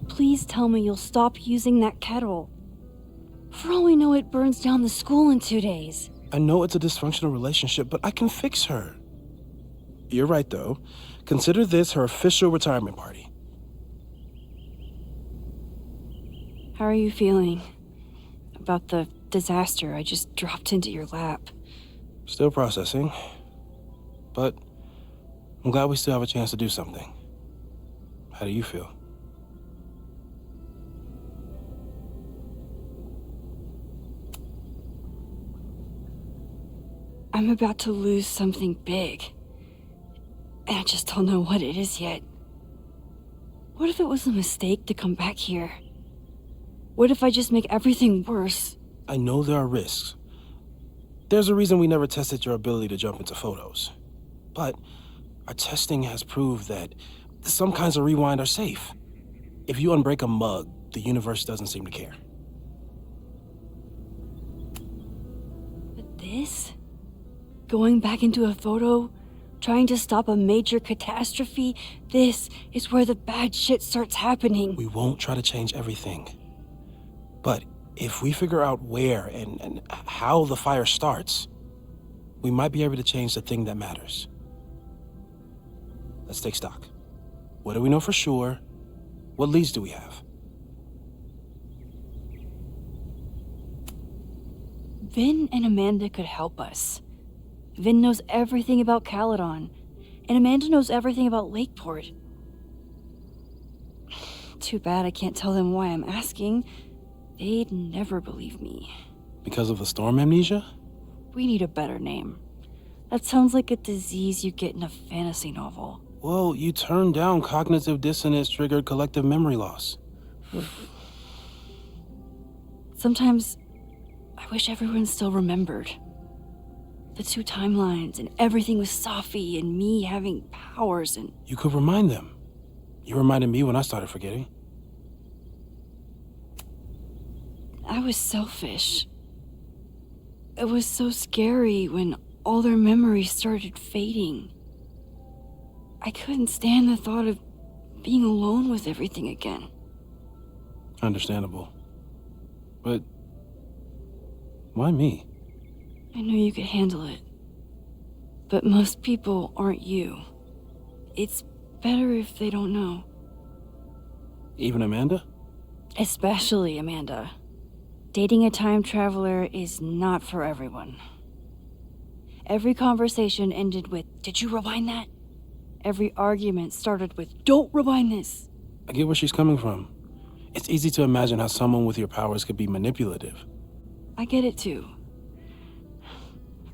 Please tell me you'll stop using that kettle. For all we know, it burns down the school in 2 days. I know it's a dysfunctional relationship, but I can fix her. You're right, though. Consider this her official retirement party. How are you feeling about the disaster I just dropped into your lap? Still processing, but I'm glad we still have a chance to do something. How do you feel? I'm about to lose something big, and I just don't know what it is yet. What if it was a mistake to come back here? What if I just make everything worse? I know there are risks. There's a reason we never tested your ability to jump into photos. But our testing has proved that some kinds of rewind are safe. If you unbreak a mug, the universe doesn't seem to care. But this? Going back into a photo? Trying to stop a major catastrophe? This is where the bad shit starts happening. We won't try to change everything. But if we figure out where and how the fire starts, we might be able to change the thing that matters. Let's take stock. What do we know for sure? What leads do we have? Vin and Amanda could help us. Vin knows everything about Caledon, and Amanda knows everything about Lakeport. Too bad I can't tell them why I'm asking. They'd never believe me. Because of the storm amnesia? We need a better name. That sounds like a disease you get in a fantasy novel. Well, you turned down cognitive dissonance triggered collective memory loss. Sometimes I wish everyone still remembered. The 2 timelines and everything with Safi and me having powers and... You could remind them. You reminded me when I started forgetting. I was selfish. It was so scary when all their memories started fading. I couldn't stand the thought of being alone with everything again. Understandable. But why me? I knew you could handle it. But most people aren't you. It's better if they don't know. Even Amanda? Especially Amanda. Dating a time traveler is not for everyone. Every conversation ended with, "Did you rewind that?" Every argument started with, "Don't rewind this." I get where she's coming from. It's easy to imagine how someone with your powers could be manipulative. I get it too.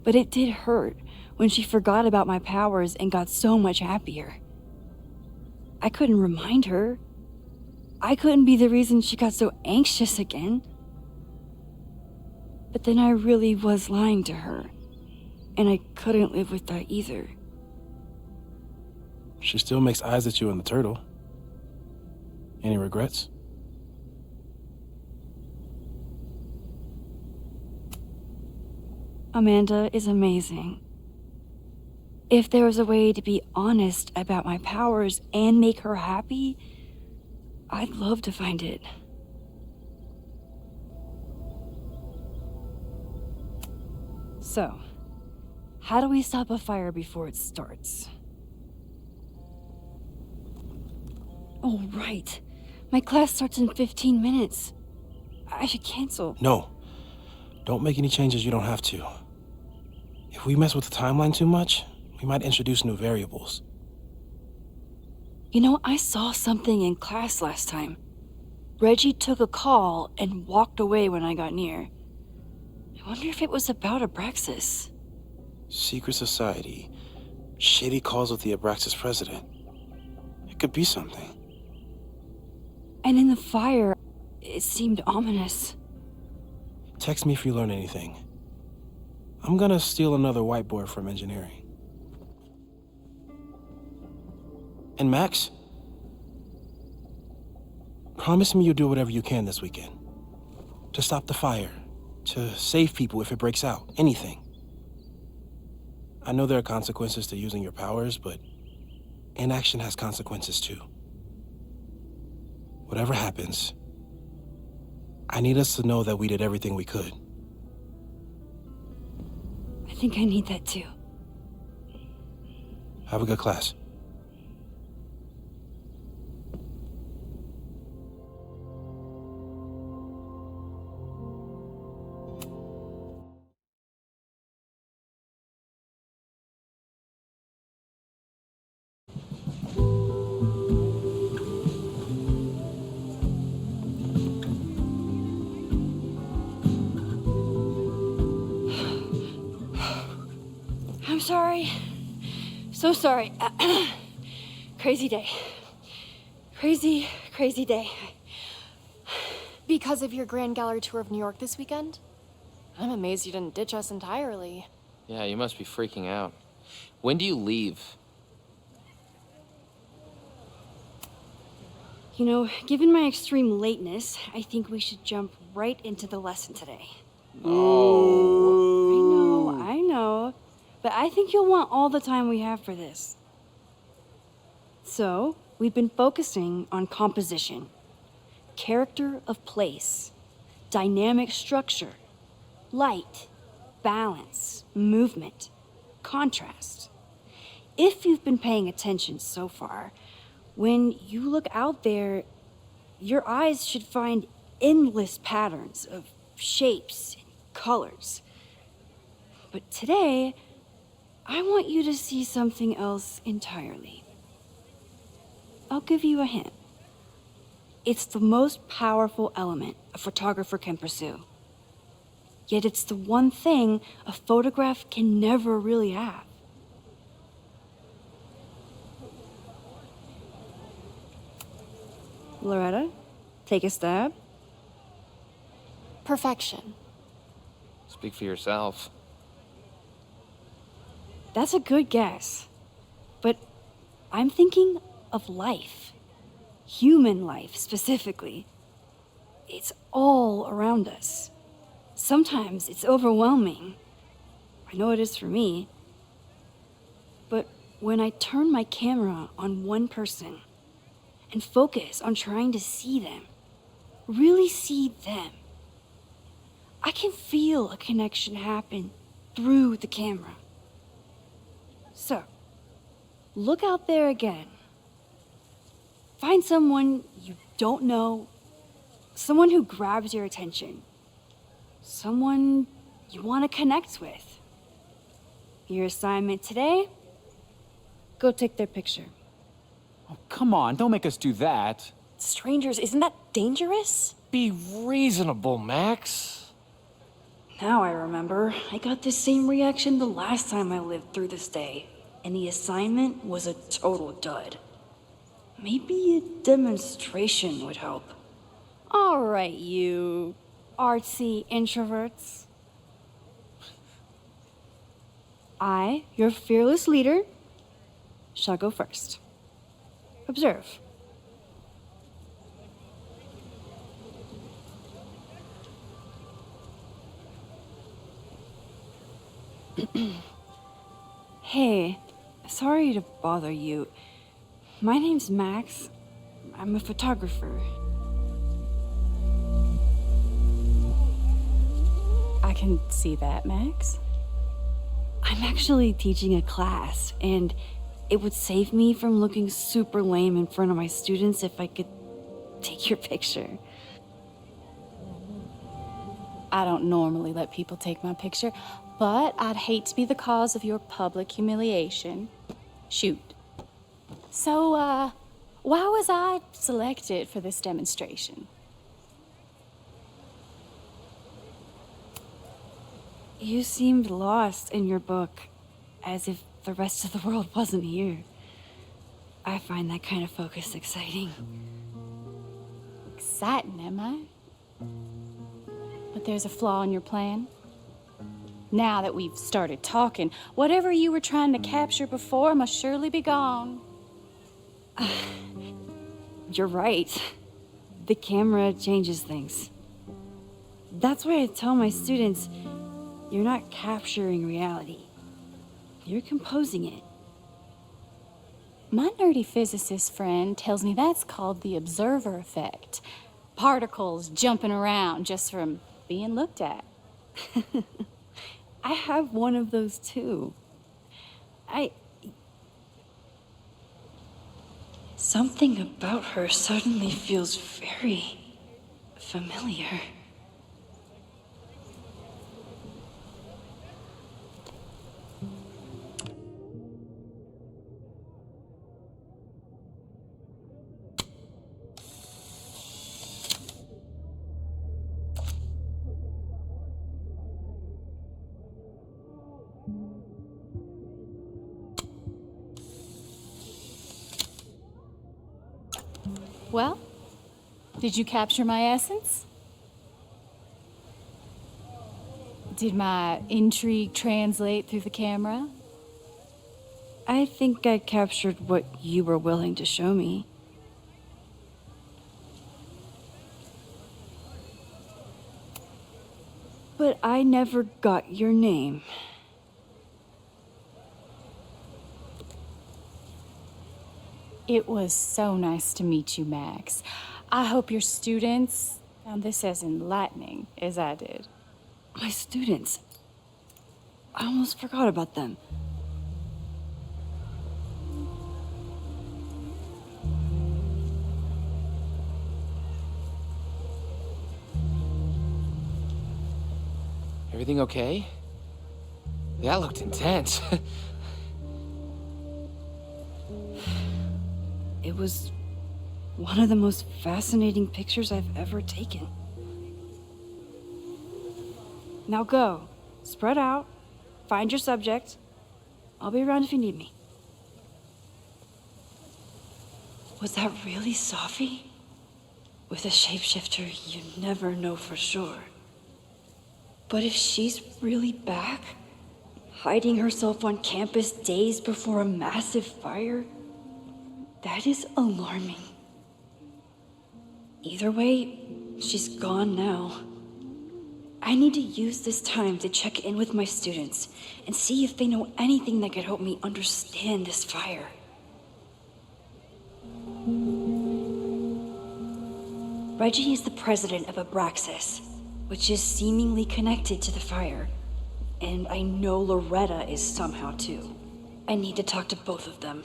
But it did hurt when she forgot about my powers and got so much happier. I couldn't remind her. I couldn't be the reason she got so anxious again. But then I really was lying to her, and I couldn't live with that either. She still makes eyes at you and the turtle. Any regrets? Amanda is amazing. If there was a way to be honest about my powers and make her happy, I'd love to find it. So, how do we stop a fire before it starts? Oh, right. My class starts in 15 minutes. I should cancel. No. Don't make any changes you don't have to. If we mess with the timeline too much, we might introduce new variables. You know, I saw something in class last time. Reggie took a call and walked away when I got near. I wonder if it was about Abraxas. Secret society. Shady calls with the Abraxas president. It could be something. And in the fire, it seemed ominous. Text me if you learn anything. I'm gonna steal another whiteboard from engineering. And Max? Promise me you'll do whatever you can this weekend. To stop the fire. To save people if it breaks out. Anything. I know there are consequences to using your powers, but inaction has consequences too. Whatever happens, I need us to know that we did everything we could. I think I need that too. Have a good class. I'm sorry. So sorry. Crazy day. Crazy day. Because of your Grand Gallery tour of New York this weekend? I'm amazed you didn't ditch us entirely. Yeah, you must be freaking out. When do you leave? You know, given my extreme lateness, I think we should jump right into the lesson today. Oh. I know. But I think you'll want all the time we have for this. So, we've been focusing on composition, character of place, dynamic structure, light, balance, movement, contrast. If you've been paying attention so far, when you look out there, your eyes should find endless patterns of shapes and colors. But today, I want you to see something else entirely. I'll give you a hint. It's the most powerful element a photographer can pursue. Yet it's the one thing a photograph can never really have. Loretta, take a stab. Perfection. Speak for yourself. That's a good guess. But I'm thinking of life. Human life, specifically. It's all around us. Sometimes it's overwhelming. I know it is for me. But when I turn my camera on one person and focus on trying to see them, really see them, I can feel a connection happen through the camera. So, look out there again. Find someone you don't know, someone who grabs your attention, someone you want to connect with. Your assignment today? Go take their picture. Oh, come on, don't make us do that. Strangers, isn't that dangerous? Be reasonable, Max. Now I remember. I got the same reaction the last time I lived through this day. And the assignment was a total dud. Maybe a demonstration would help. All right, you artsy introverts. I, your fearless leader, shall go first. Observe. Hey, sorry to bother you. My name's Max. I'm a photographer. I can see that, Max. I'm actually teaching a class, and it would save me from looking super lame in front of my students if I could take your picture. I don't normally let people take my picture, but I'd hate to be the cause of your public humiliation. Shoot. So, why was I selected for this demonstration? You seemed lost in your book, as if the rest of the world wasn't here. I find that kind of focus exciting. Exciting, am I? But there's a flaw in your plan. Now that we've started talking, whatever you were trying to capture before must surely be gone. You're right. The camera changes things. That's why I tell my students, you're not capturing reality. You're composing it. My nerdy physicist friend tells me that's called the observer effect. Particles jumping around just from being looked at. I have one of those too. Something about her suddenly feels very familiar. Well, did you capture my essence? Did my intrigue translate through the camera? I think I captured what you were willing to show me. But I never got your name. It was so nice to meet you, Max. I hope your students found this as enlightening as I did. My students? I almost forgot about them. Everything okay? That looked intense. It was one of the most fascinating pictures I've ever taken. Now go. Spread out. Find your subject. I'll be around if you need me. Was that really Safi? With a shapeshifter, you never know for sure. But if she's really back, hiding herself on campus days before a massive fire, that is alarming. Either way, she's gone now. I need to use this time to check in with my students and see if they know anything that could help me understand this fire. Reggie is the president of Abraxas, which is seemingly connected to the fire. And I know Loretta is somehow too. I need to talk to both of them.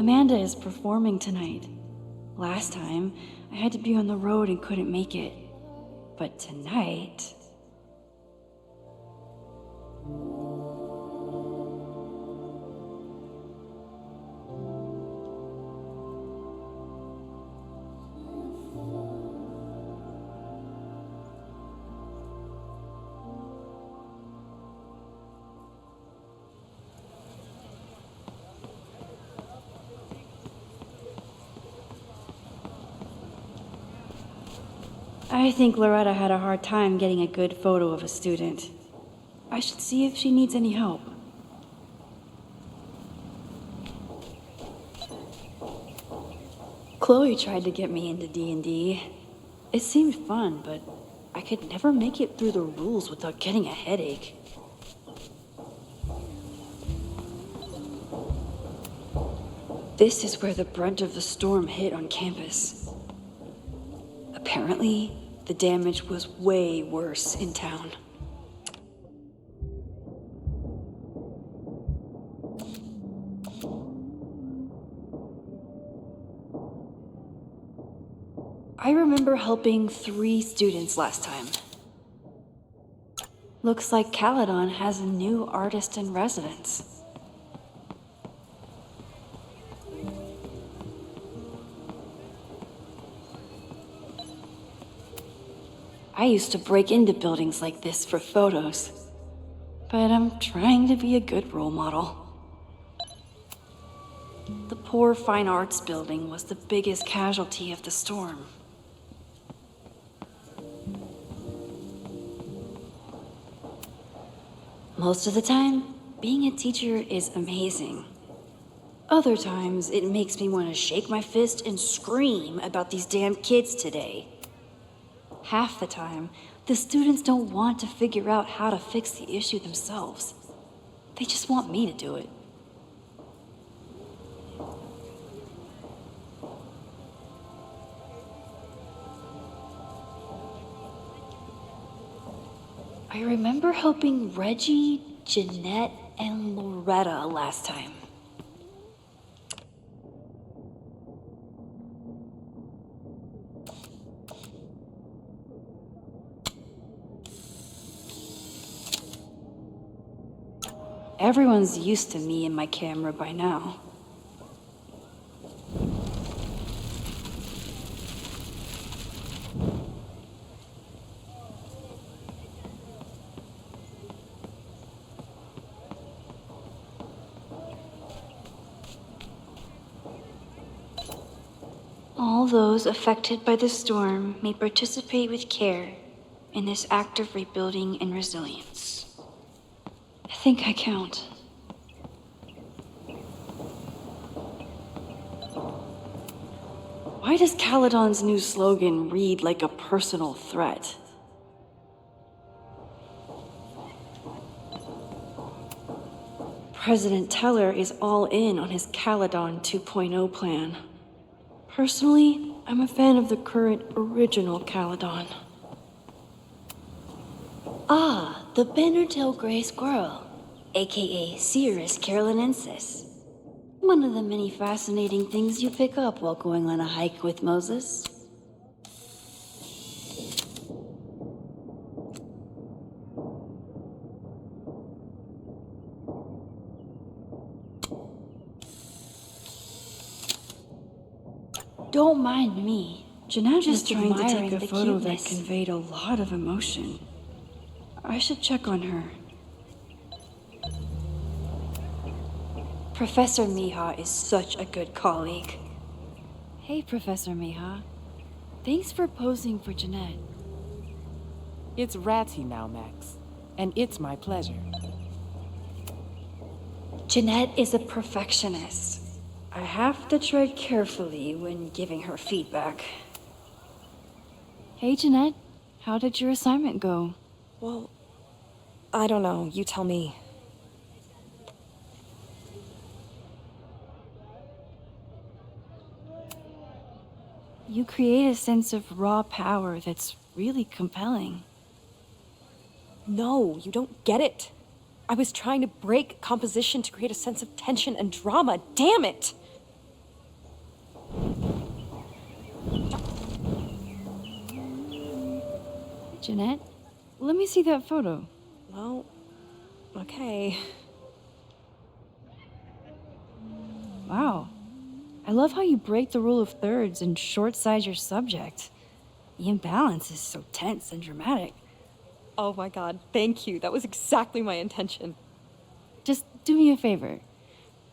Amanda is performing tonight. Last time, I had to be on the road and couldn't make it. But tonight... I think Loretta had a hard time getting a good photo of a student. I should see if she needs any help. Chloe tried to get me into D&D. It seemed fun, but I could never make it through the rules without getting a headache. This is where the brunt of the storm hit on campus. Apparently, the damage was way worse in town. I remember helping 3 students last time. Looks like Caledon has a new artist in residence. I used to break into buildings like this for photos, but I'm trying to be a good role model. The poor fine arts building was the biggest casualty of the storm. Most of the time, being a teacher is amazing. Other times, it makes me want to shake my fist and scream about these damn kids today. Half the time, the students don't want to figure out how to fix the issue themselves. They just want me to do it. I remember helping Reggie, Jeanette, and Loretta last time. Everyone's used to me and my camera by now. All those affected by the storm may participate with care in this act of rebuilding and resilience. I think I count. Why does Caledon's new slogan read like a personal threat? President Teller is all in on his Caledon 2.0 plan. Personally, I'm a fan of the current original Caledon. Ah, the Bannertail Gray Squirrel, aka Cirrus carolinensis. One of the many fascinating things you pick up while going on a hike with Moses. Don't mind me. Jeanette was trying to take a photo that conveyed a lot of emotion. I should check on her. Professor Mija is such a good colleague. Hey, Professor Mija. Thanks for posing for Jeanette. It's Ratty now, Max. And it's my pleasure. Jeanette is a perfectionist. I have to tread carefully when giving her feedback. Hey, Jeanette. How did your assignment go? Well, I don't know. You tell me. You create a sense of raw power that's really compelling. No, you don't get it. I was trying to break composition to create a sense of tension and drama. Damn it! Jeanette, let me see that photo. Well, okay. Wow. I love how you break the rule of thirds and short-size your subject. The imbalance is so tense and dramatic. Oh my god, thank you. That was exactly my intention. Just do me a favor.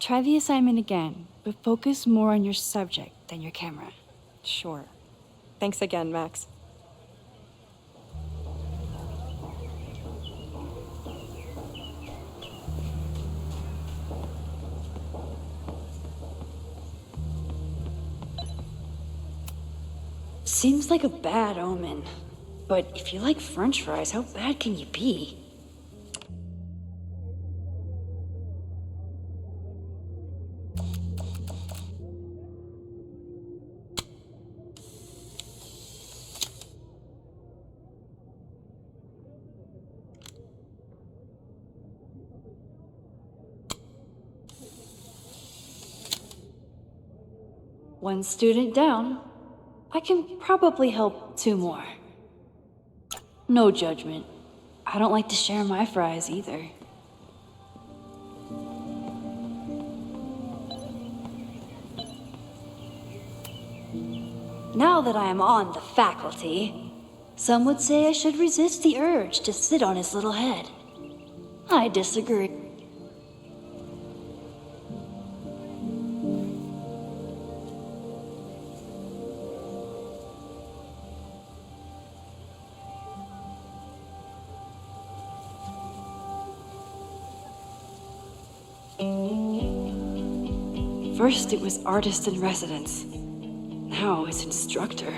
Try the assignment again, but focus more on your subject than your camera. Sure. Thanks again, Max. Seems like a bad omen. But if you like French fries, how bad can you be? One student down. I can probably help 2 more. No judgment. I don't like to share my fries either. Now that I am on the faculty, some would say I should resist the urge to sit on his little head. I disagree. First it was artist in residence. Now it's instructor.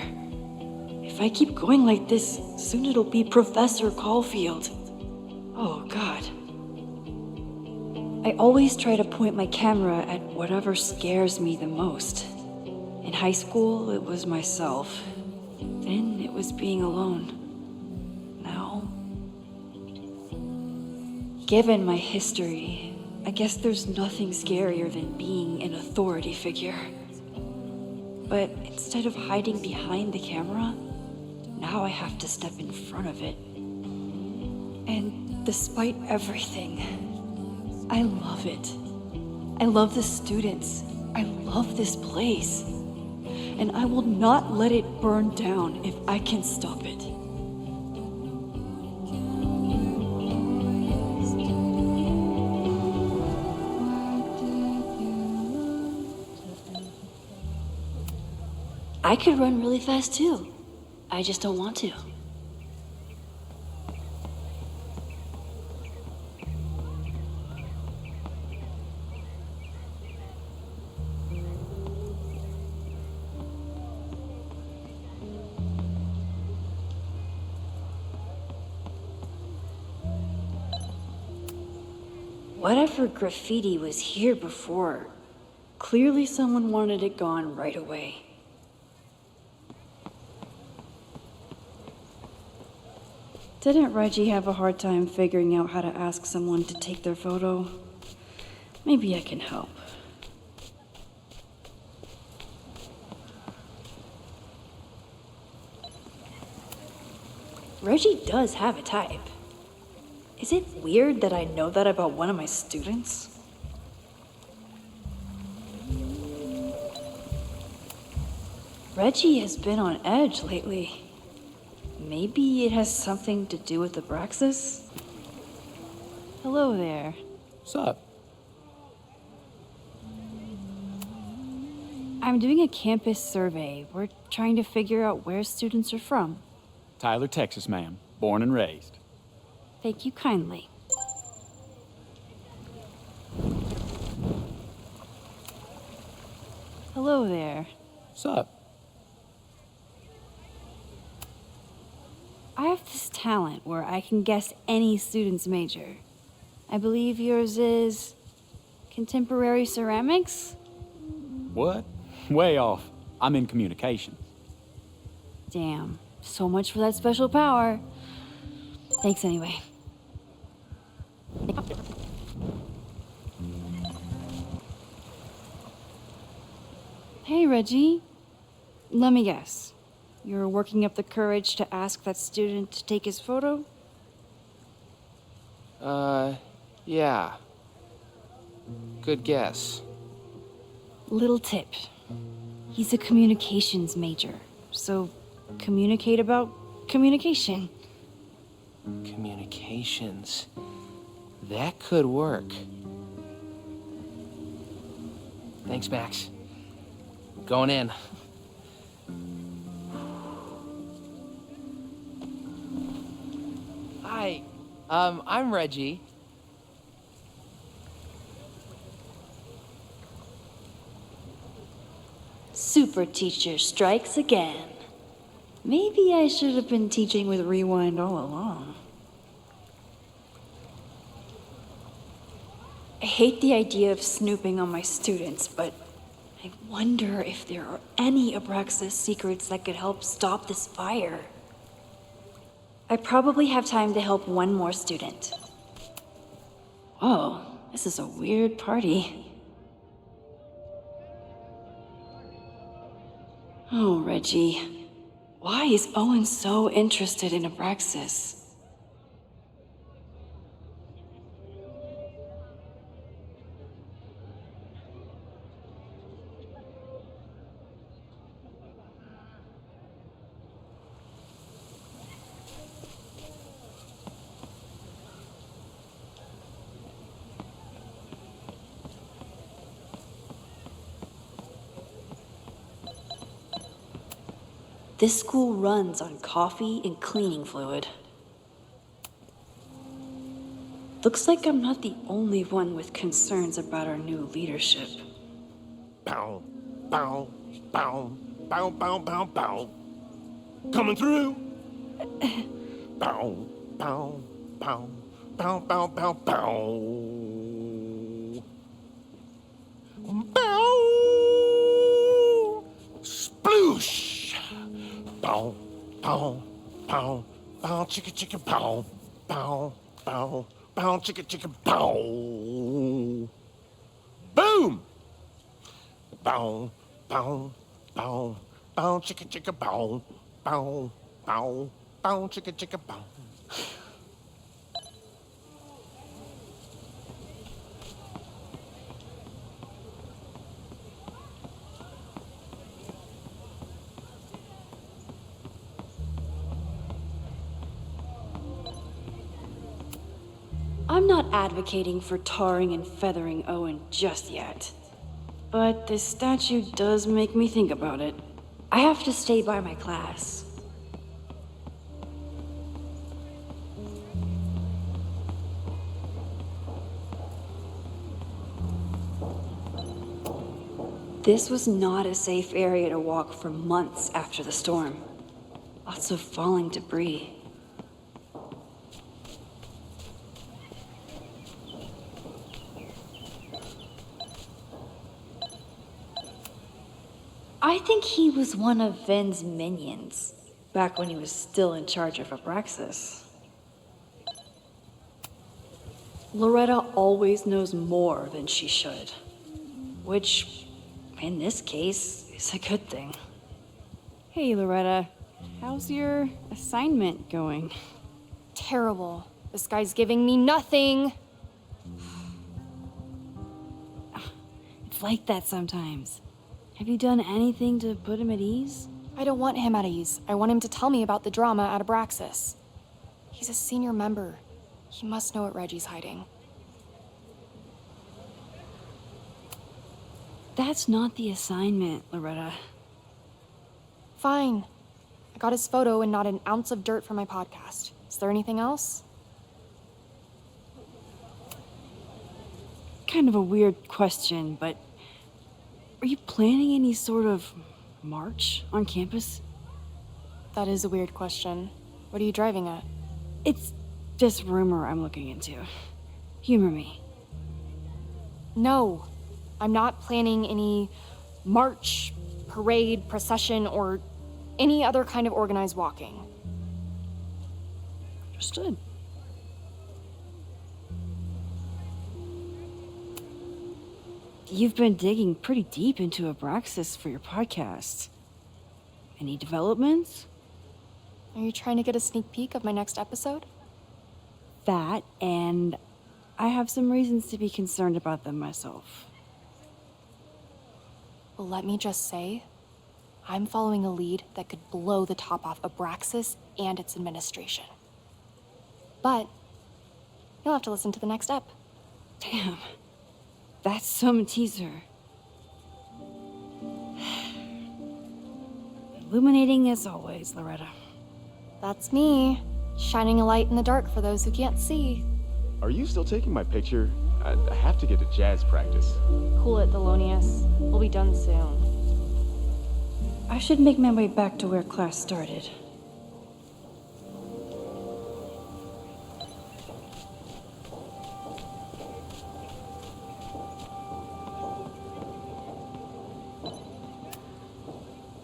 If I keep going like this, soon it'll be Professor Caulfield. Oh God. I always try to point my camera at whatever scares me the most. In high school, it was myself. Then it was being alone. Now, given my history, I guess there's nothing scarier than being an authority figure. But instead of hiding behind the camera, now I have to step in front of it. And despite everything, I love it. I love the students. I love this place. And I will not let it burn down if I can stop it. I could run really fast too. I just don't want to. Whatever graffiti was here before, clearly someone wanted it gone right away. Didn't Reggie have a hard time figuring out how to ask someone to take their photo? Maybe I can help. Reggie does have a type. Is it weird that I know that about one of my students? Reggie has been on edge lately. Maybe it has something to do with Abraxas? Hello there. What's up? I'm doing a campus survey. We're trying to figure out where students are from. Tyler, Texas, ma'am. Born and raised. Thank you kindly. Hello there. What's up? I have this talent where I can guess any student's major. I believe yours is contemporary ceramics? What? Way off. I'm in communication. Damn. So much for that special power. Thanks anyway. Hey, Reggie. Let me guess. You're working up the courage to ask that student to take his photo? Yeah. Good guess. Little tip. He's a communications major, so communicate about communication. Communications. That could work. Thanks, Max. Going in. Hi. I'm Reggie. Super teacher strikes again. Maybe I should have been teaching with Rewind all along. I hate the idea of snooping on my students, but I wonder if there are any Abraxas secrets that could help stop this fire. I probably have time to help one more student. Whoa, this is a weird party. Oh, Reggie. Why is Owen so interested in Abraxas? This school runs on coffee and cleaning fluid. Looks like I'm not the only one with concerns about our new leadership. Bow, bow, bow, bow, bow, bow, bow. Coming through. Bow, bow, bow, bow, bow, bow, bow. Bow. Sploosh. Bow, bow, bow, bow, chicka, chicka, bow, bow, bow, bow, chicka, chicka, bow. Boom! Bow, bow, bow, bow, chicka, chicka, bow, bow, bow, bow, chicka, chicka, bow. I'm not advocating for tarring and feathering Owen just yet. But this statue does make me think about it. I have to stay by my class. This was not a safe area to walk for months after the storm. Lots of falling debris. I think he was one of Ven's minions, back when he was still in charge of Abraxas. Loretta always knows more than she should, which, in this case, is a good thing. Hey, Loretta, how's your assignment going? Terrible. This guy's giving me nothing. It's like that sometimes. Have you done anything to put him at ease? I don't want him at ease. I want him to tell me about the drama at Abraxas. He's a senior member. He must know what Reggie's hiding. That's not the assignment, Loretta. Fine. I got his photo and not an ounce of dirt for my podcast. Is there anything else? Kind of a weird question, but are you planning any sort of march on campus? That is a weird question. What are you driving at? It's this rumor I'm looking into. Humor me. No. I'm not planning any march, parade, procession, or any other kind of organized walking. Understood. You've been digging pretty deep into Abraxas for your podcast. Any developments? Are you trying to get a sneak peek of my next episode? That, and I have some reasons to be concerned about them myself. Well, let me just say, I'm following a lead that could blow the top off Abraxas and its administration. But you'll have to listen to the next ep. Damn. That's some teaser. Illuminating as always, Loretta. That's me, shining a light in the dark for those who can't see. Are you still taking my picture? I have to get to jazz practice. Cool it, Thelonious. We'll be done soon. I should make my way back to where class started.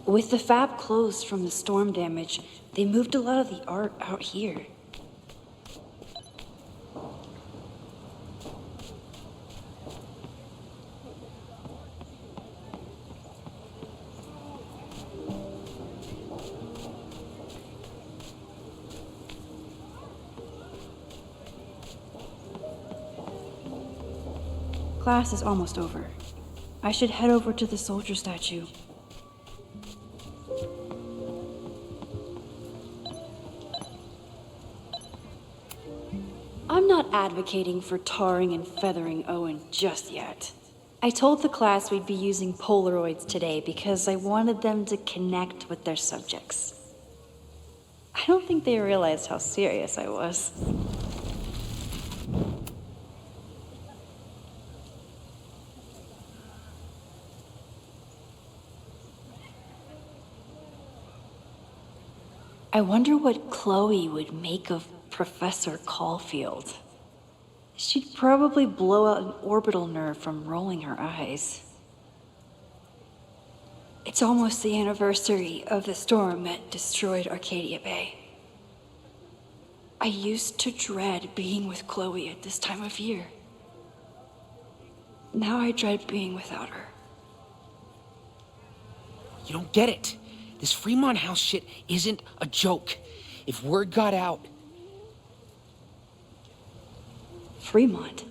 With the fab closed from the storm damage, they moved a lot of the art out here. Class is almost over. I should head over to the soldier statue. I'm not advocating for tarring and feathering Owen just yet. I told the class we'd be using Polaroids today because I wanted them to connect with their subjects. I don't think they realized how serious I was. I wonder what Chloe would make of Professor Caulfield. She'd probably blow out an orbital nerve from rolling her eyes. It's almost the anniversary of the storm that destroyed Arcadia Bay. I used to dread being with Chloe at this time of year. Now I dread being without her. You don't get it. This Fremont House shit isn't a joke. If word got out... Fremont?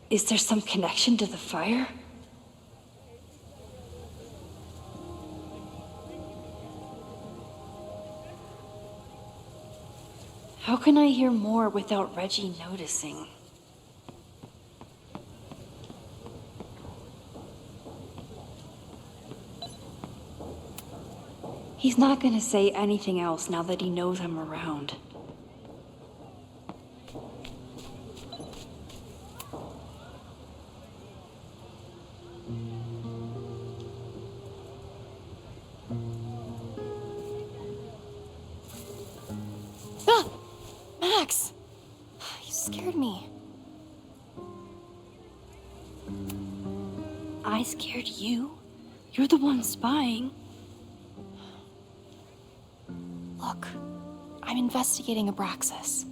Is there some connection to the fire? How can I hear more without Reggie noticing? He's not gonna say anything else now that he knows I'm around. Ah! Max! You scared me. I scared you? You're the one spying. Look, I'm investigating Abraxas.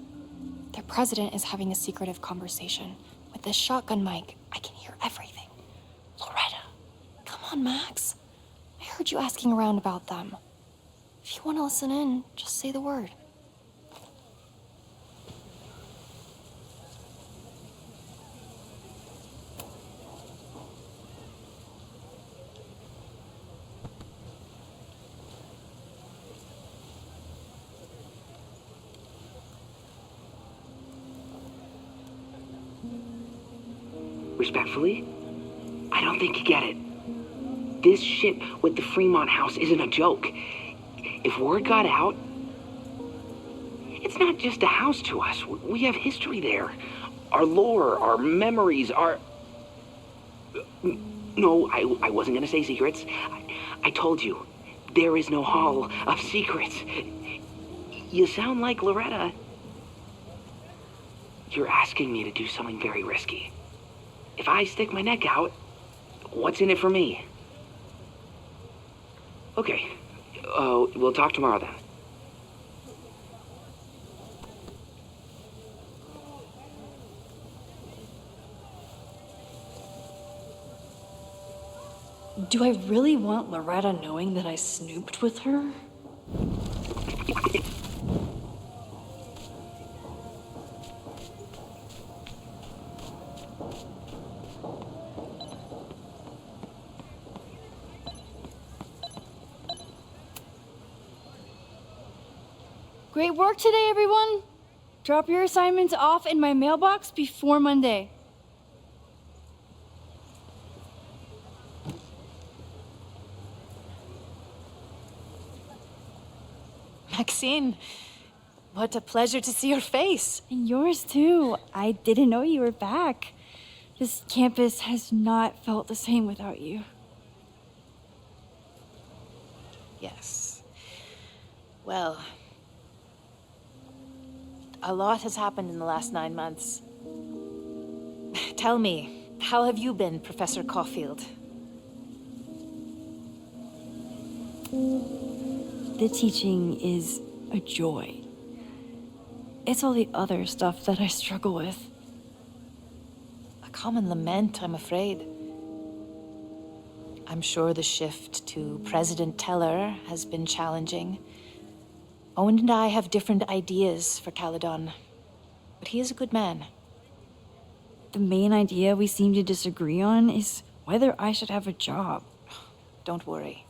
Their president is having a secretive conversation. With this shotgun mic, I can hear everything. Loretta, come on, Max. I heard you asking around about them. If you want to listen in, just say the word. Respectfully, I don't think you get it. This shit with the Fremont House isn't a joke. If word got out, it's not just a house to us. We have history there. Our lore, our memories, our... No, I wasn't gonna say secrets. I told you, there is no Hall of Secrets. You sound like Loretta. You're asking me to do something very risky. If I stick my neck out, what's in it for me? Okay. We'll talk tomorrow then. Do I really want Loretta knowing that I snooped with her? Great work today, everyone! Drop your assignments off in my mailbox before Monday. Maxine, what a pleasure to see your face. And yours too. I didn't know you were back. This campus has not felt the same without you. Yes. Well, a lot has happened in the last 9 months. Tell me, how have you been, Professor Caulfield? The teaching is a joy. It's all the other stuff that I struggle with. A common lament, I'm afraid. I'm sure the shift to President Teller has been challenging. Owen and I have different ideas for Caledon, but he is a good man. The main idea we seem to disagree on is whether I should have a job. Don't worry.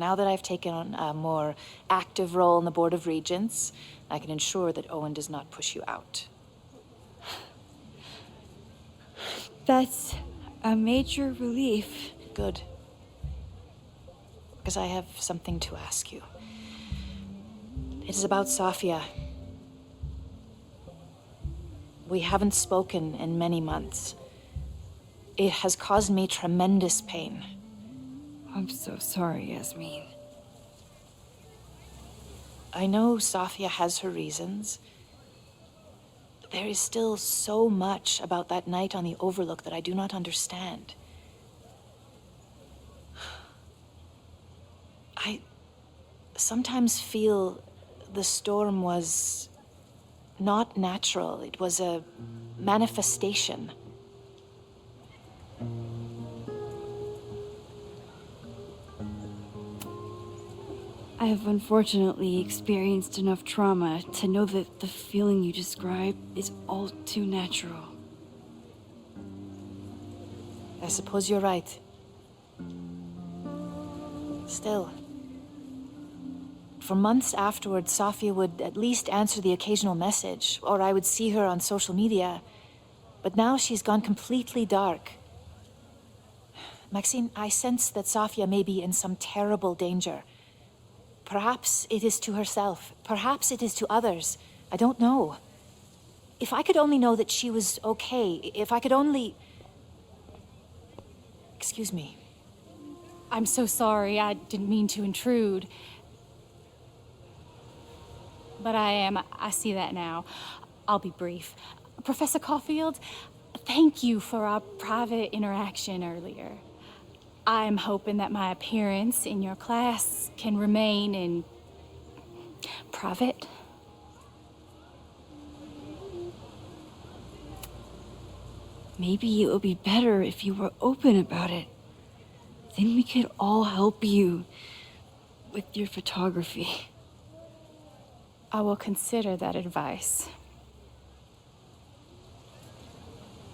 Now that I've taken on a more active role in the Board of Regents, I can ensure that Owen does not push you out. That's a major relief. Good. Because I have something to ask you. It is about Safia. We haven't spoken in many months. It has caused me tremendous pain. I'm so sorry, Yasmin. I know Safia has her reasons. There is still so much about that night on the Overlook that I do not understand. I sometimes feel the storm was not natural. It was a manifestation. I have unfortunately experienced enough trauma to know that the feeling you describe is all too natural. I suppose you're right. Still, for months afterwards, Safia would at least answer the occasional message, or I would see her on social media. But now she's gone completely dark. Maxine, I sense that Safia may be in some terrible danger. Perhaps it is to herself. Perhaps it is to others. I don't know. If I could only know that she was okay, if I could only... Excuse me. I'm so sorry. I didn't mean to intrude. But I see that now. I'll be brief. Professor Caulfield, thank you for our private interaction earlier. I'm hoping that my appearance in your class can remain in private. Maybe it would be better if you were open about it. Then we could all help you with your photography. I will consider that advice.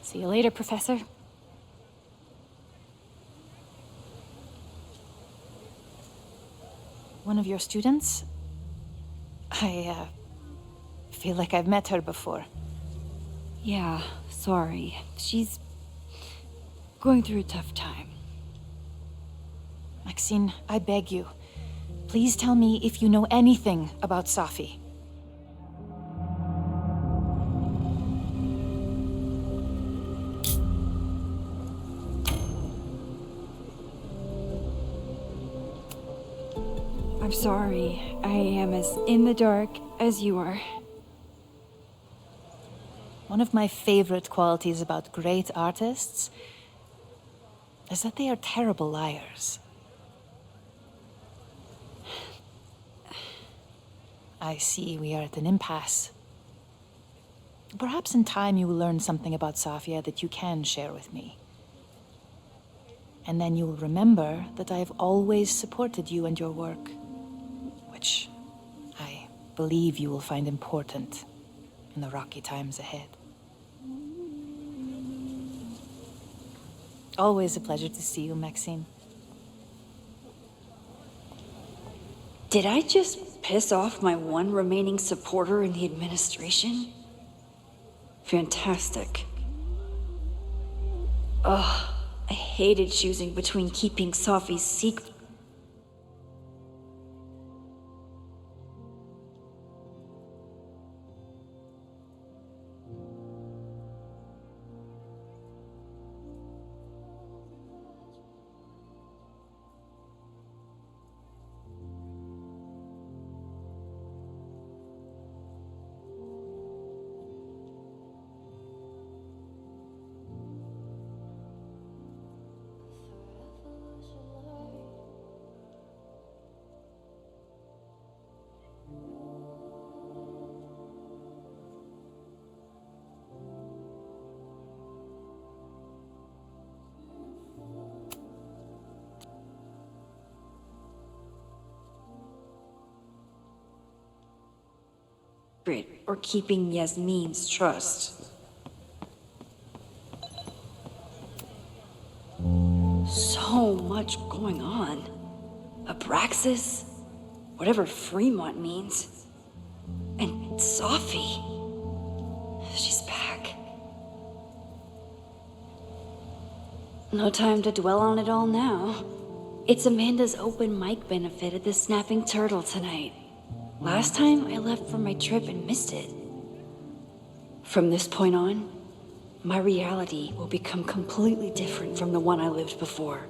See you later, Professor. One of your students? I feel like I've met her before. Yeah, sorry. She's going through a tough time. Maxine, I beg you. Please tell me if you know anything about Safi. I'm sorry. I am as in the dark as you are. One of my favorite qualities about great artists is that they are terrible liars. I see we are at an impasse. Perhaps in time you will learn something about Safia that you can share with me. And then you'll remember that I have always supported you and your work, which I believe you will find important in the rocky times ahead. Always a pleasure to see you, Maxine. Did I just piss off my one remaining supporter in the administration? Fantastic. Ugh, I hated choosing between keeping Safi's secret. Or keeping Yasmin's trust. So much going on. Abraxas, whatever Fremont means, and Safi. She's back. No time to dwell on it all now. It's Amanda's open mic benefit at the Snapping Turtle tonight. Last time, I left for my trip and missed it. From this point on, my reality will become completely different from the one I lived before.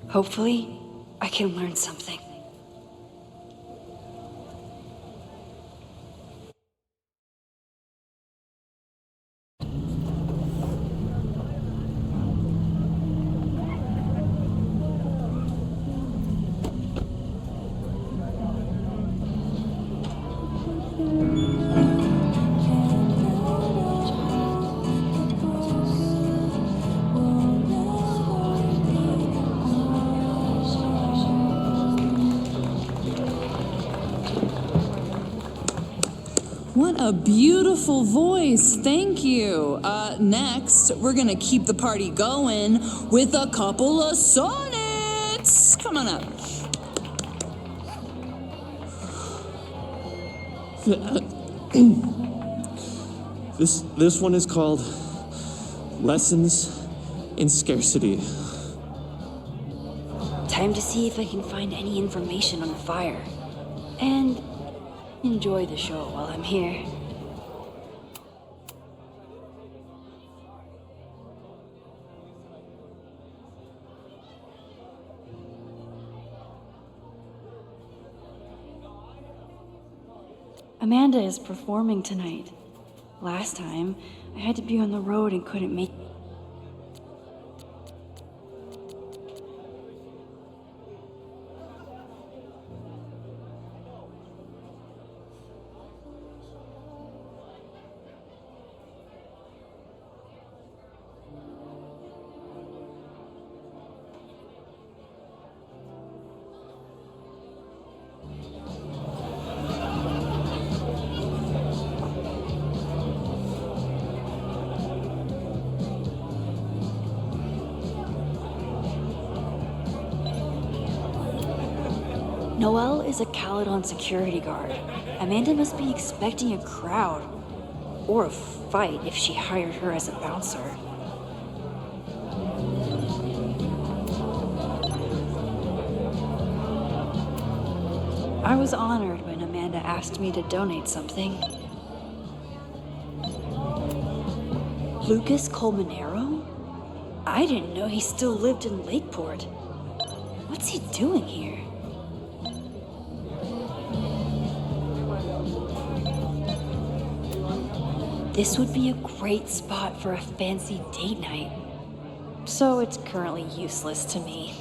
Hopefully, I can learn something. What a beautiful voice, thank you. Next, we're gonna keep the party going with a couple of sonnets. Come on up. This one is called Lessons in Scarcity. Time to see if I can find any information on the fire. And enjoy the show while I'm here. Amanda is performing tonight. Last time, I had to be on the road and couldn't make. Noelle is a Caledon security guard. Amanda must be expecting a crowd. Or a fight if she hired her as a bouncer. I was honored when Amanda asked me to donate something. Lucas Colmenero? I didn't know he still lived in Lakeport. What's he doing here? This would be a great spot for a fancy date night. So it's currently useless to me.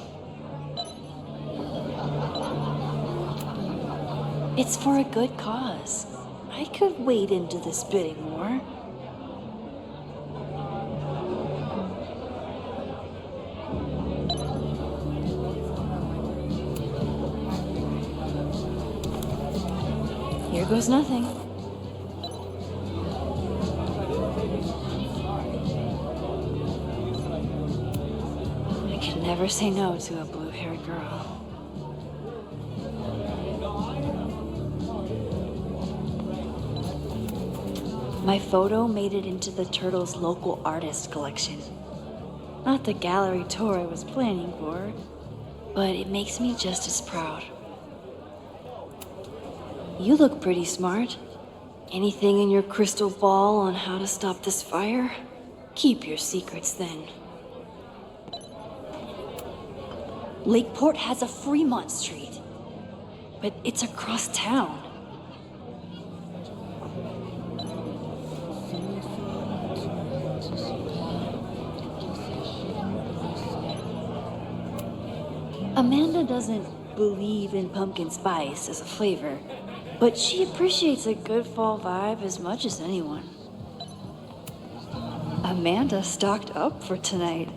It's for a good cause. I could wade into this bidding war. goes nothing. I can never say no to a blue-haired girl. My photo made it into the Turtles' local artist collection. Not the gallery tour I was planning for, but it makes me just as proud. You look pretty smart. Anything in your crystal ball on how to stop this fire? Keep your secrets then. Lakeport has a Fremont Street, but it's across town. Amanda doesn't believe in pumpkin spice as a flavor, but she appreciates a good fall vibe as much as anyone. Amanda stocked up for tonight.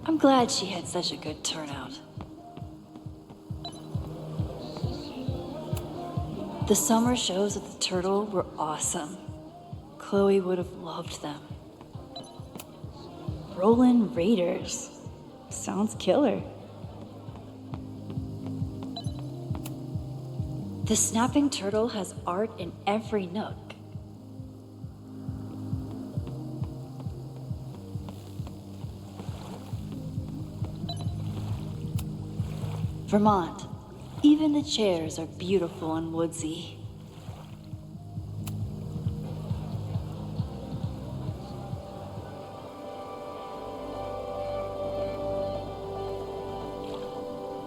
I'm glad she had such a good turnout. The summer shows at the Turtle were awesome. Chloe would have loved them. Rollin' Raiders. Sounds killer. The Snapping Turtle has art in every nook. Vermont. Even the chairs are beautiful and woodsy.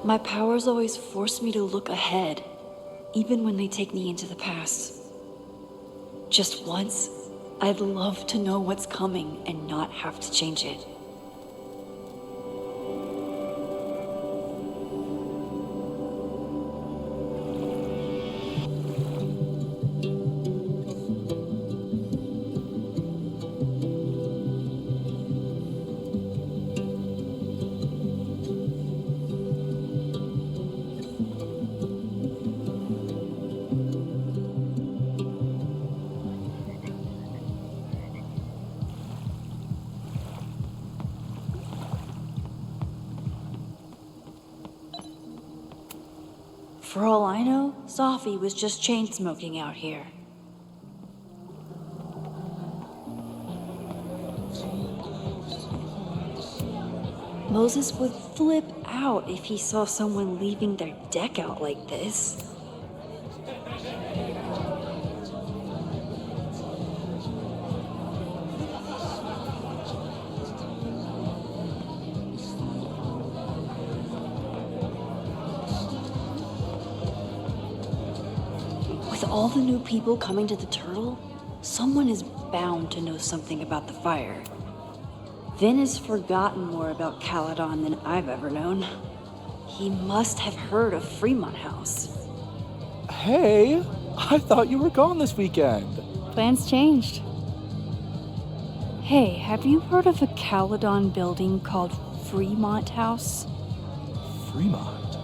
My powers always force me to look ahead, even when they take me into the past. Just once, I'd love to know what's coming and not have to change it. For all I know, Sophie was just chain smoking out here. Moses would flip out if he saw someone leaving their deck out like this. With all the new people coming to the Turtle, someone is bound to know something about the fire. Vin has forgotten more about Caledon than I've ever known. He must have heard of Fremont House. Hey, I thought you were gone this weekend. Plans changed. Hey, have you heard of a Caledon building called Fremont House? Fremont?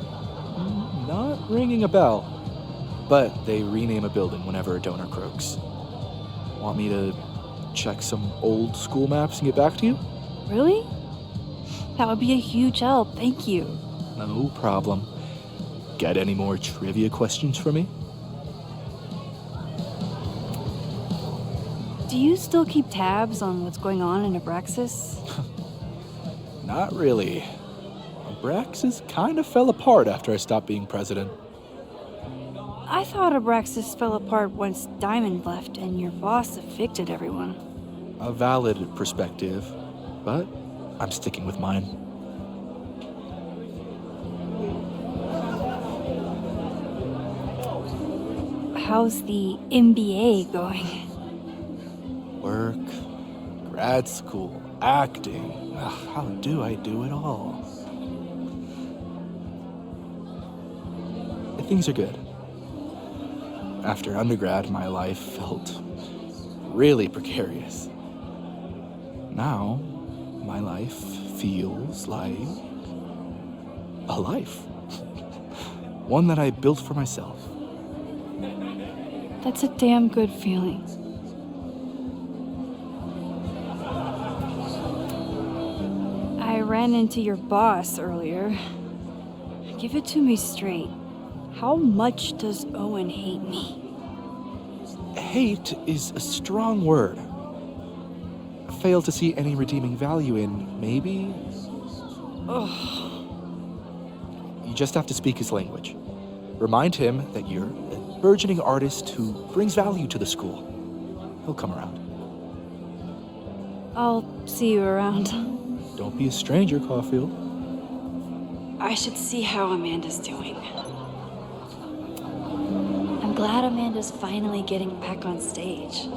Not ringing a bell. But they rename a building whenever a donor croaks. Want me to check some old school maps and get back to you? Really? That would be a huge help, thank you. No problem. Got any more trivia questions for me? Do you still keep tabs on what's going on in Abraxas? Not really. Abraxas kind of fell apart after I stopped being president. I thought Abraxas fell apart once Diamond left and your boss evicted everyone. A valid perspective, but I'm sticking with mine. How's the MBA going? Work, grad school, acting. How do I do it all? Things are good. After undergrad, my life felt really precarious. Now, my life feels like a life. One that I built for myself. That's a damn good feeling. I ran into your boss earlier. Give it to me straight. How much does Owen hate me? Hate is a strong word. Fail to see any redeeming value in, maybe? Ugh. You just have to speak his language. Remind him that you're a burgeoning artist who brings value to the school. He'll come around. I'll see you around. Don't be a stranger, Caulfield. I should see how Amanda's doing. I'm glad Amanda's finally getting back on stage.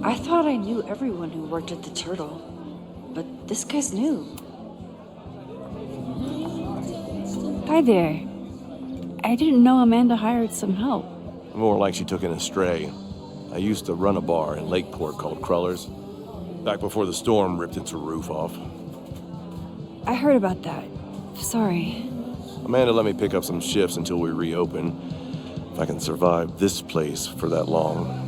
I thought I knew everyone who worked at the Turtle, but this guy's new. Hi there. I didn't know Amanda hired some help. More like she took in a stray. I used to run a bar in Lakeport called Crullers, back before the storm ripped its roof off. I heard about that. Sorry. Amanda let me pick up some shifts until we reopen. If I can survive this place for that long.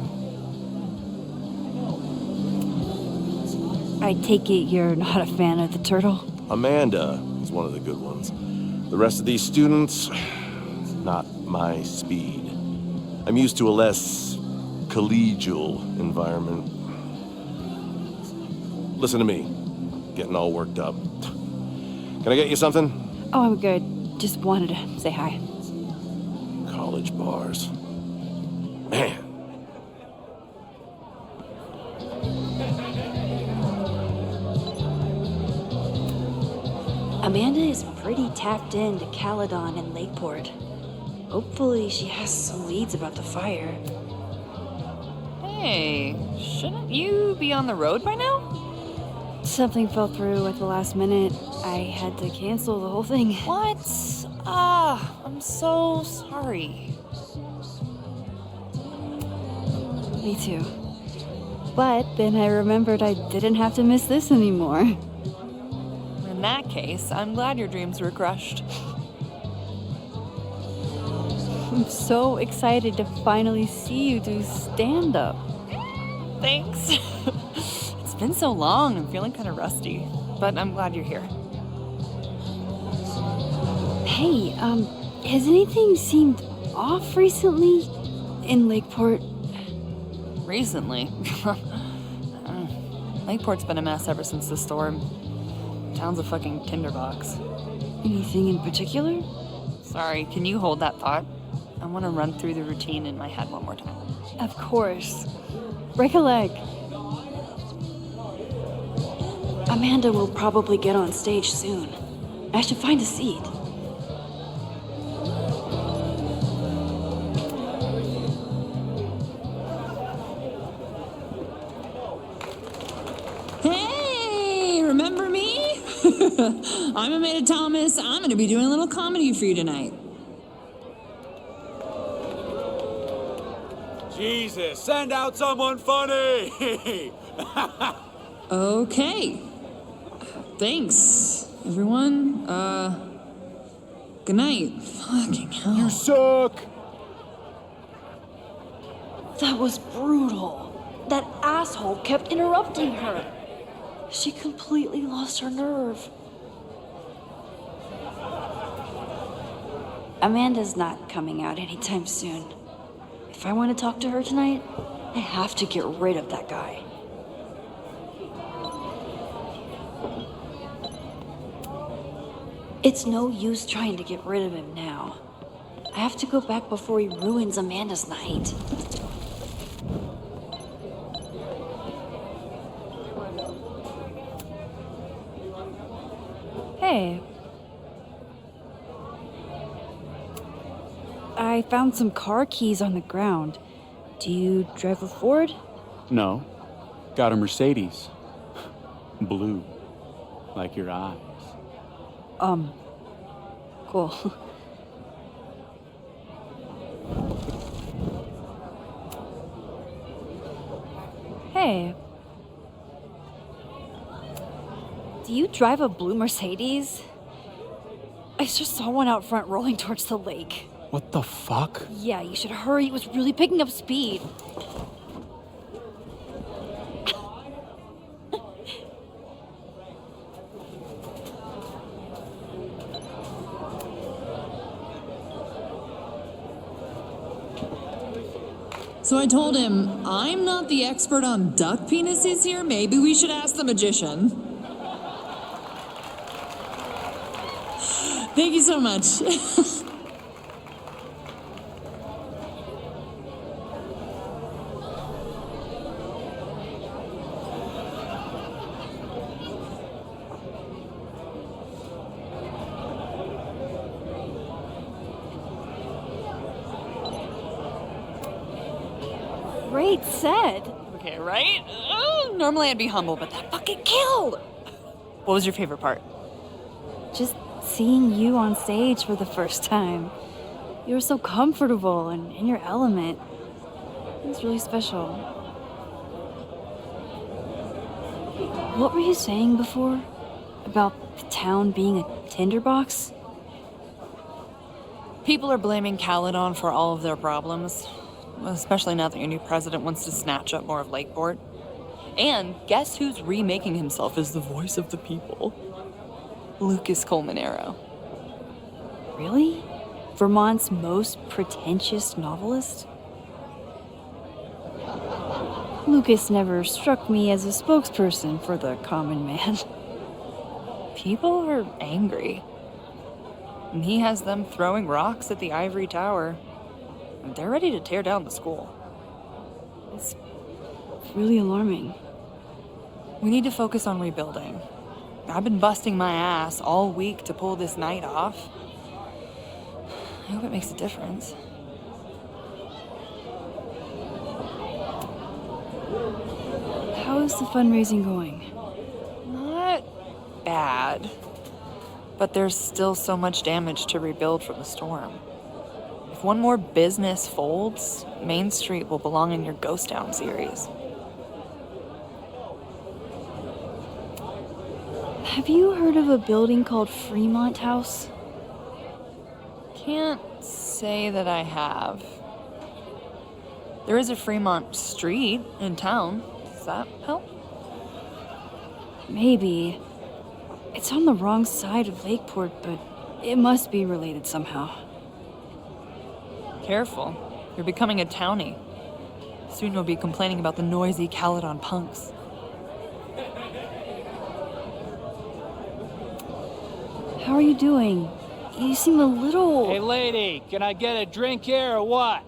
I take it you're not a fan of the Turtle? Amanda is one of the good ones. The rest of these students, not my speed. I'm used to a less collegial environment. Listen to me, getting all worked up. Can I get you something? Oh, I'm good. Just wanted to say hi. College bars. Man. Amanda is pretty tapped into Caledon and Lakeport. Hopefully she has some leads about the fire. Hey, shouldn't you be on the road by now? Something fell through at the last minute. I had to cancel the whole thing. What? I'm so sorry. Me too. But then I remembered I didn't have to miss this anymore. In that case, I'm glad your dreams were crushed. I'm so excited to finally see you do stand-up. Thanks. It's been so long, I'm feeling kind of rusty. But I'm glad you're here. Hey, has anything seemed off recently in Lakeport? Recently? Lakeport's been a mess ever since the storm. Town's a fucking tinderbox. Anything in particular? Sorry, can you hold that thought? I want to run through the routine in my head one more time. Of course. Break a leg. Amanda will probably get on stage soon. I should find a seat. Hey, remember me? I'm Amanda Thomas. I'm going to be doing a little comedy for you tonight. Jesus, send out someone funny! Okay. Thanks, everyone. Good night. Fucking hell. You suck! That was brutal. That asshole kept interrupting her. She completely lost her nerve. Amanda's not coming out anytime soon. If I want to talk to her tonight, I have to get rid of that guy. It's no use trying to get rid of him now. I have to go back before he ruins Amanda's night. Hey. I found some car keys on the ground. Do you drive a Ford? No. Got a Mercedes. Blue. Like your eyes. Cool. Hey. Do you drive a blue Mercedes? I just saw one out front rolling towards the lake. What the fuck? Yeah, you should hurry. It was really picking up speed. So I told him, I'm not the expert on duck penises here. Maybe we should ask the magician. Thank you so much. Great set. Okay, right? Normally I'd be humble, but that fucking killed! What was your favorite part? Just seeing you on stage for the first time. You were so comfortable and in your element. It was really special. What were you saying before? About the town being a tinderbox? People are blaming Caledon for all of their problems. Especially now that your new president wants to snatch up more of Lakeport. And guess who's remaking himself as the voice of the people? Lucas Colmenero. Really? Vermont's most pretentious novelist? Lucas never struck me as a spokesperson for the common man. People are angry. And he has them throwing rocks at the Ivory Tower. And they're ready to tear down the school. It's really alarming. We need to focus on rebuilding. I've been busting my ass all week to pull this night off. I hope it makes a difference. How is the fundraising going? Not bad. But there's still so much damage to rebuild from the storm. If one more business folds, Main Street will belong in your Ghost Town series. Have you heard of a building called Fremont House? Can't say that I have. There is a Fremont Street in town. Does that help? Maybe. It's on the wrong side of Lakeport, but it must be related somehow. Careful. You're becoming a townie. Soon you'll be complaining about the noisy Caledon punks. How are you doing? You seem a little... Hey, lady, can I get a drink here or what?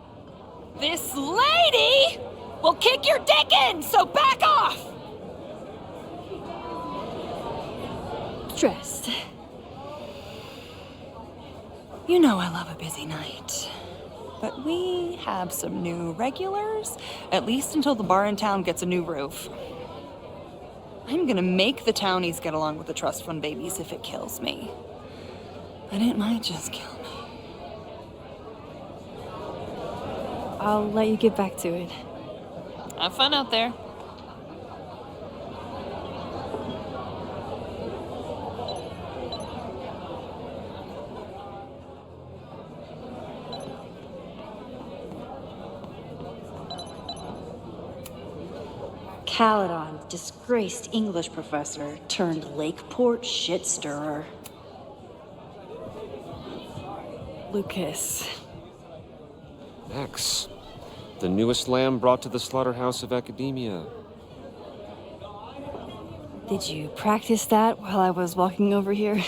This lady will kick your dick in, so back off! Stressed. You know I love a busy night. But we have some new regulars, at least until the bar in town gets a new roof. I'm gonna make the townies get along with the trust fund babies if it kills me. But it might just kill me. I'll let you get back to it. Have fun out there. Caledon, disgraced English professor turned Lakeport shit stirrer. Lucas. Max, the newest lamb brought to the slaughterhouse of academia. Did you practice that while I was walking over here?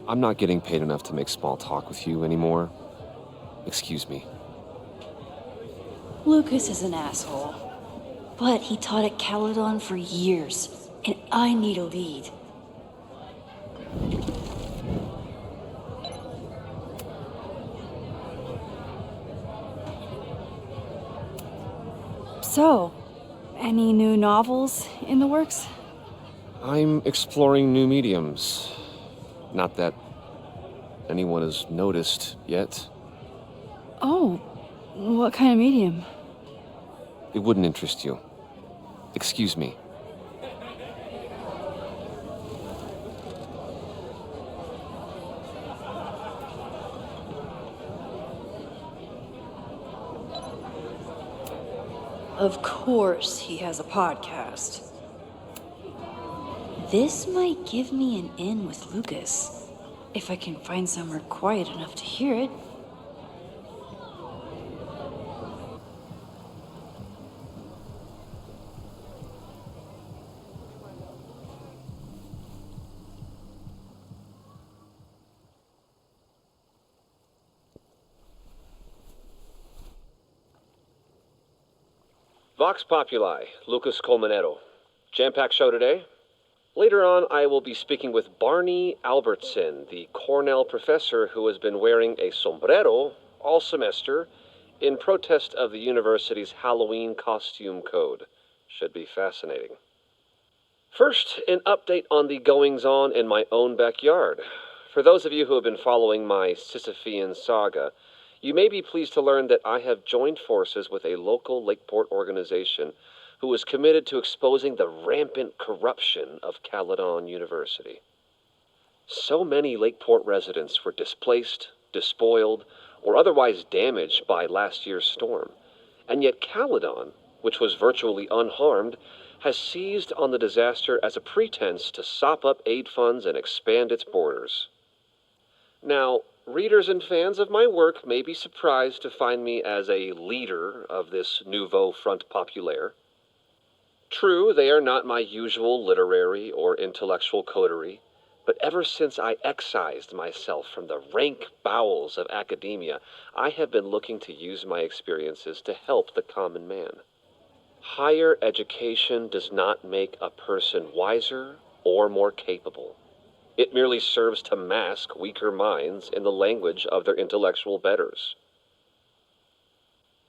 I'm not getting paid enough to make small talk with you anymore. Excuse me. Lucas is an asshole. But he taught at Caledon for years, and I need a lead. So, any new novels in the works? I'm exploring new mediums. Not that anyone has noticed yet. Oh, what kind of medium? It wouldn't interest you. Excuse me. Of course he has a podcast. This might give me an in with Lucas, if I can find somewhere quiet enough to hear it. Vox Populi, Lucas Colmenero. Jam-packed show today. Later on, I will be speaking with Barney Albertson, the Cornell professor who has been wearing a sombrero all semester in protest of the university's Halloween costume code. Should be fascinating. First, an update on the goings-on in my own backyard. For those of you who have been following my Sisyphean saga, you may be pleased to learn that I have joined forces with a local Lakeport organization who is committed to exposing the rampant corruption of Caledon University. So many Lakeport residents were displaced, despoiled, or otherwise damaged by last year's storm, and yet Caledon, which was virtually unharmed, has seized on the disaster as a pretense to sop up aid funds and expand its borders. Now, readers and fans of my work may be surprised to find me as a leader of this nouveau front populaire. True, they are not my usual literary or intellectual coterie, but ever since I excised myself from the rank bowels of academia, I have been looking to use my experiences to help the common man. Higher education does not make a person wiser or more capable. It merely serves to mask weaker minds in the language of their intellectual betters.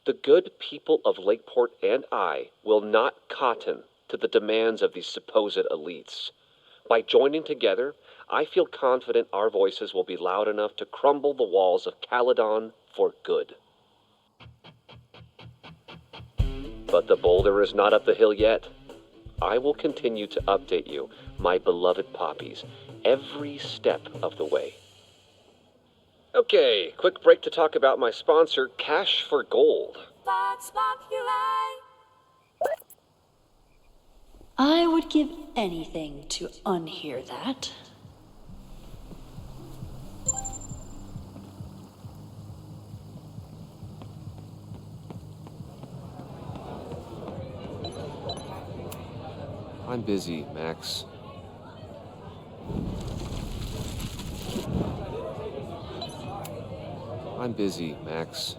The good people of Lakeport and I will not cotton to the demands of these supposed elites. By joining together, I feel confident our voices will be loud enough to crumble the walls of Caledon for good. But the boulder is not up the hill yet. I will continue to update you, my beloved poppies, every step of the way. Okay, quick break to talk about my sponsor, Cash for Gold. Vox Populi. I would give anything to unhear that. I'm busy, Max. I'm busy, Max.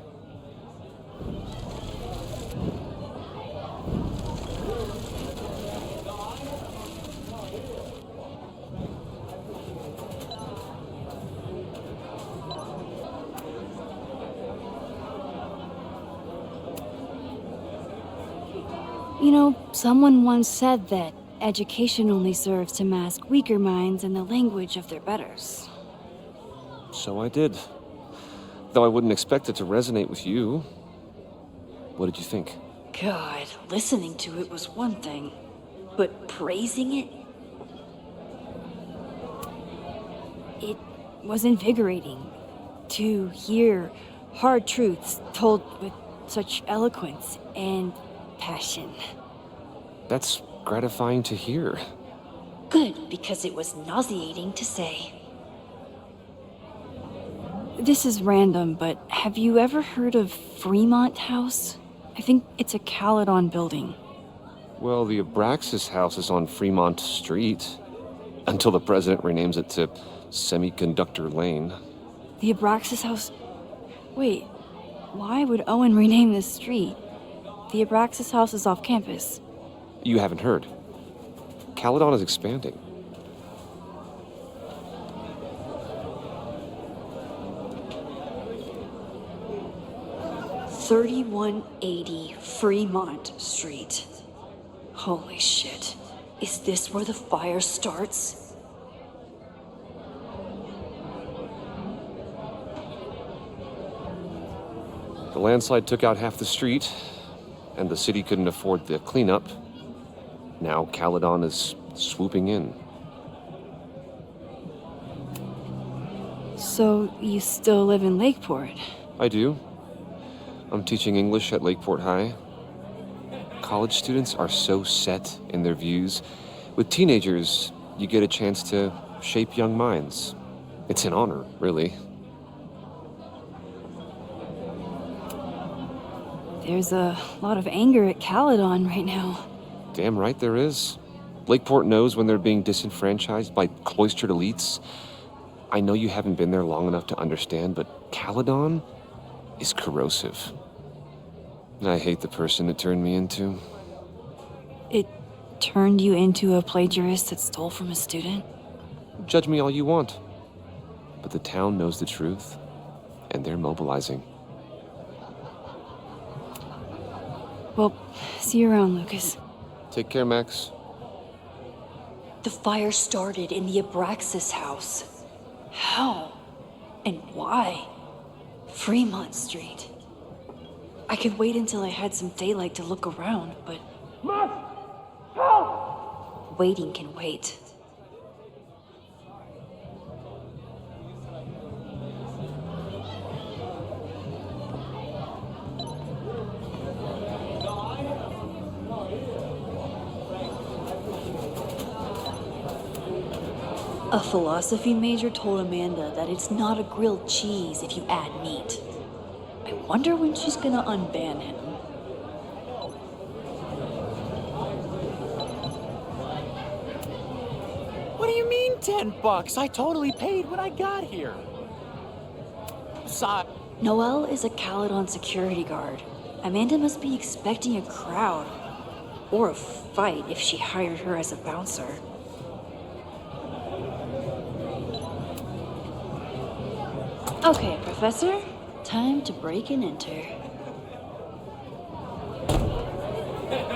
You know, someone once said that education only serves to mask weaker minds in the language of their betters. So I did. Though I wouldn't expect it to resonate with you. What did you think? God, listening to it was one thing, but praising it? It was invigorating to hear hard truths told with such eloquence and passion. That's gratifying to hear. Good, because it was nauseating to say. This is random, but have you ever heard of Fremont House? I think it's a Caledon building. Well, the Abraxas house is on Fremont Street. Until the president renames it to Semiconductor Lane. The Abraxas House? Wait, why would Owen rename this street? The Abraxas House is off campus. You haven't heard. Caledon is expanding. $3180 Fremont Street. Holy shit. Is this where the fire starts? The landslide took out half the street, and the city couldn't afford the cleanup. Now Caledon is swooping in. So you still live in Lakeport? I do. I'm teaching English at Lakeport High. college students are so set in their views. With teenagers, you get a chance to shape young minds. It's an honor, really. There's a lot of anger at Caledon right now. Damn right there is. Lakeport knows when they're being disenfranchised by cloistered elites. I know you haven't been there long enough to understand, but Caledon is corrosive. I hate the person it turned me into. It turned you into a plagiarist that stole from a student? Judge me all you want. But the town knows the truth, and they're mobilizing. Well, see you around, Lucas. Take care, Max. The fire started in the Abraxas house. How? And why? Fremont Street. I could wait until I had some daylight to look around, but... Help! Waiting can wait. A philosophy major told Amanda that it's not a grilled cheese if you add meat. I wonder when she's gonna unban him. What do you mean $10? I totally paid when I got here. Besides... Noelle is a Caledon security guard. Amanda must be expecting a crowd. Or a fight if she hired her as a bouncer. Okay, Professor. Time to break and enter.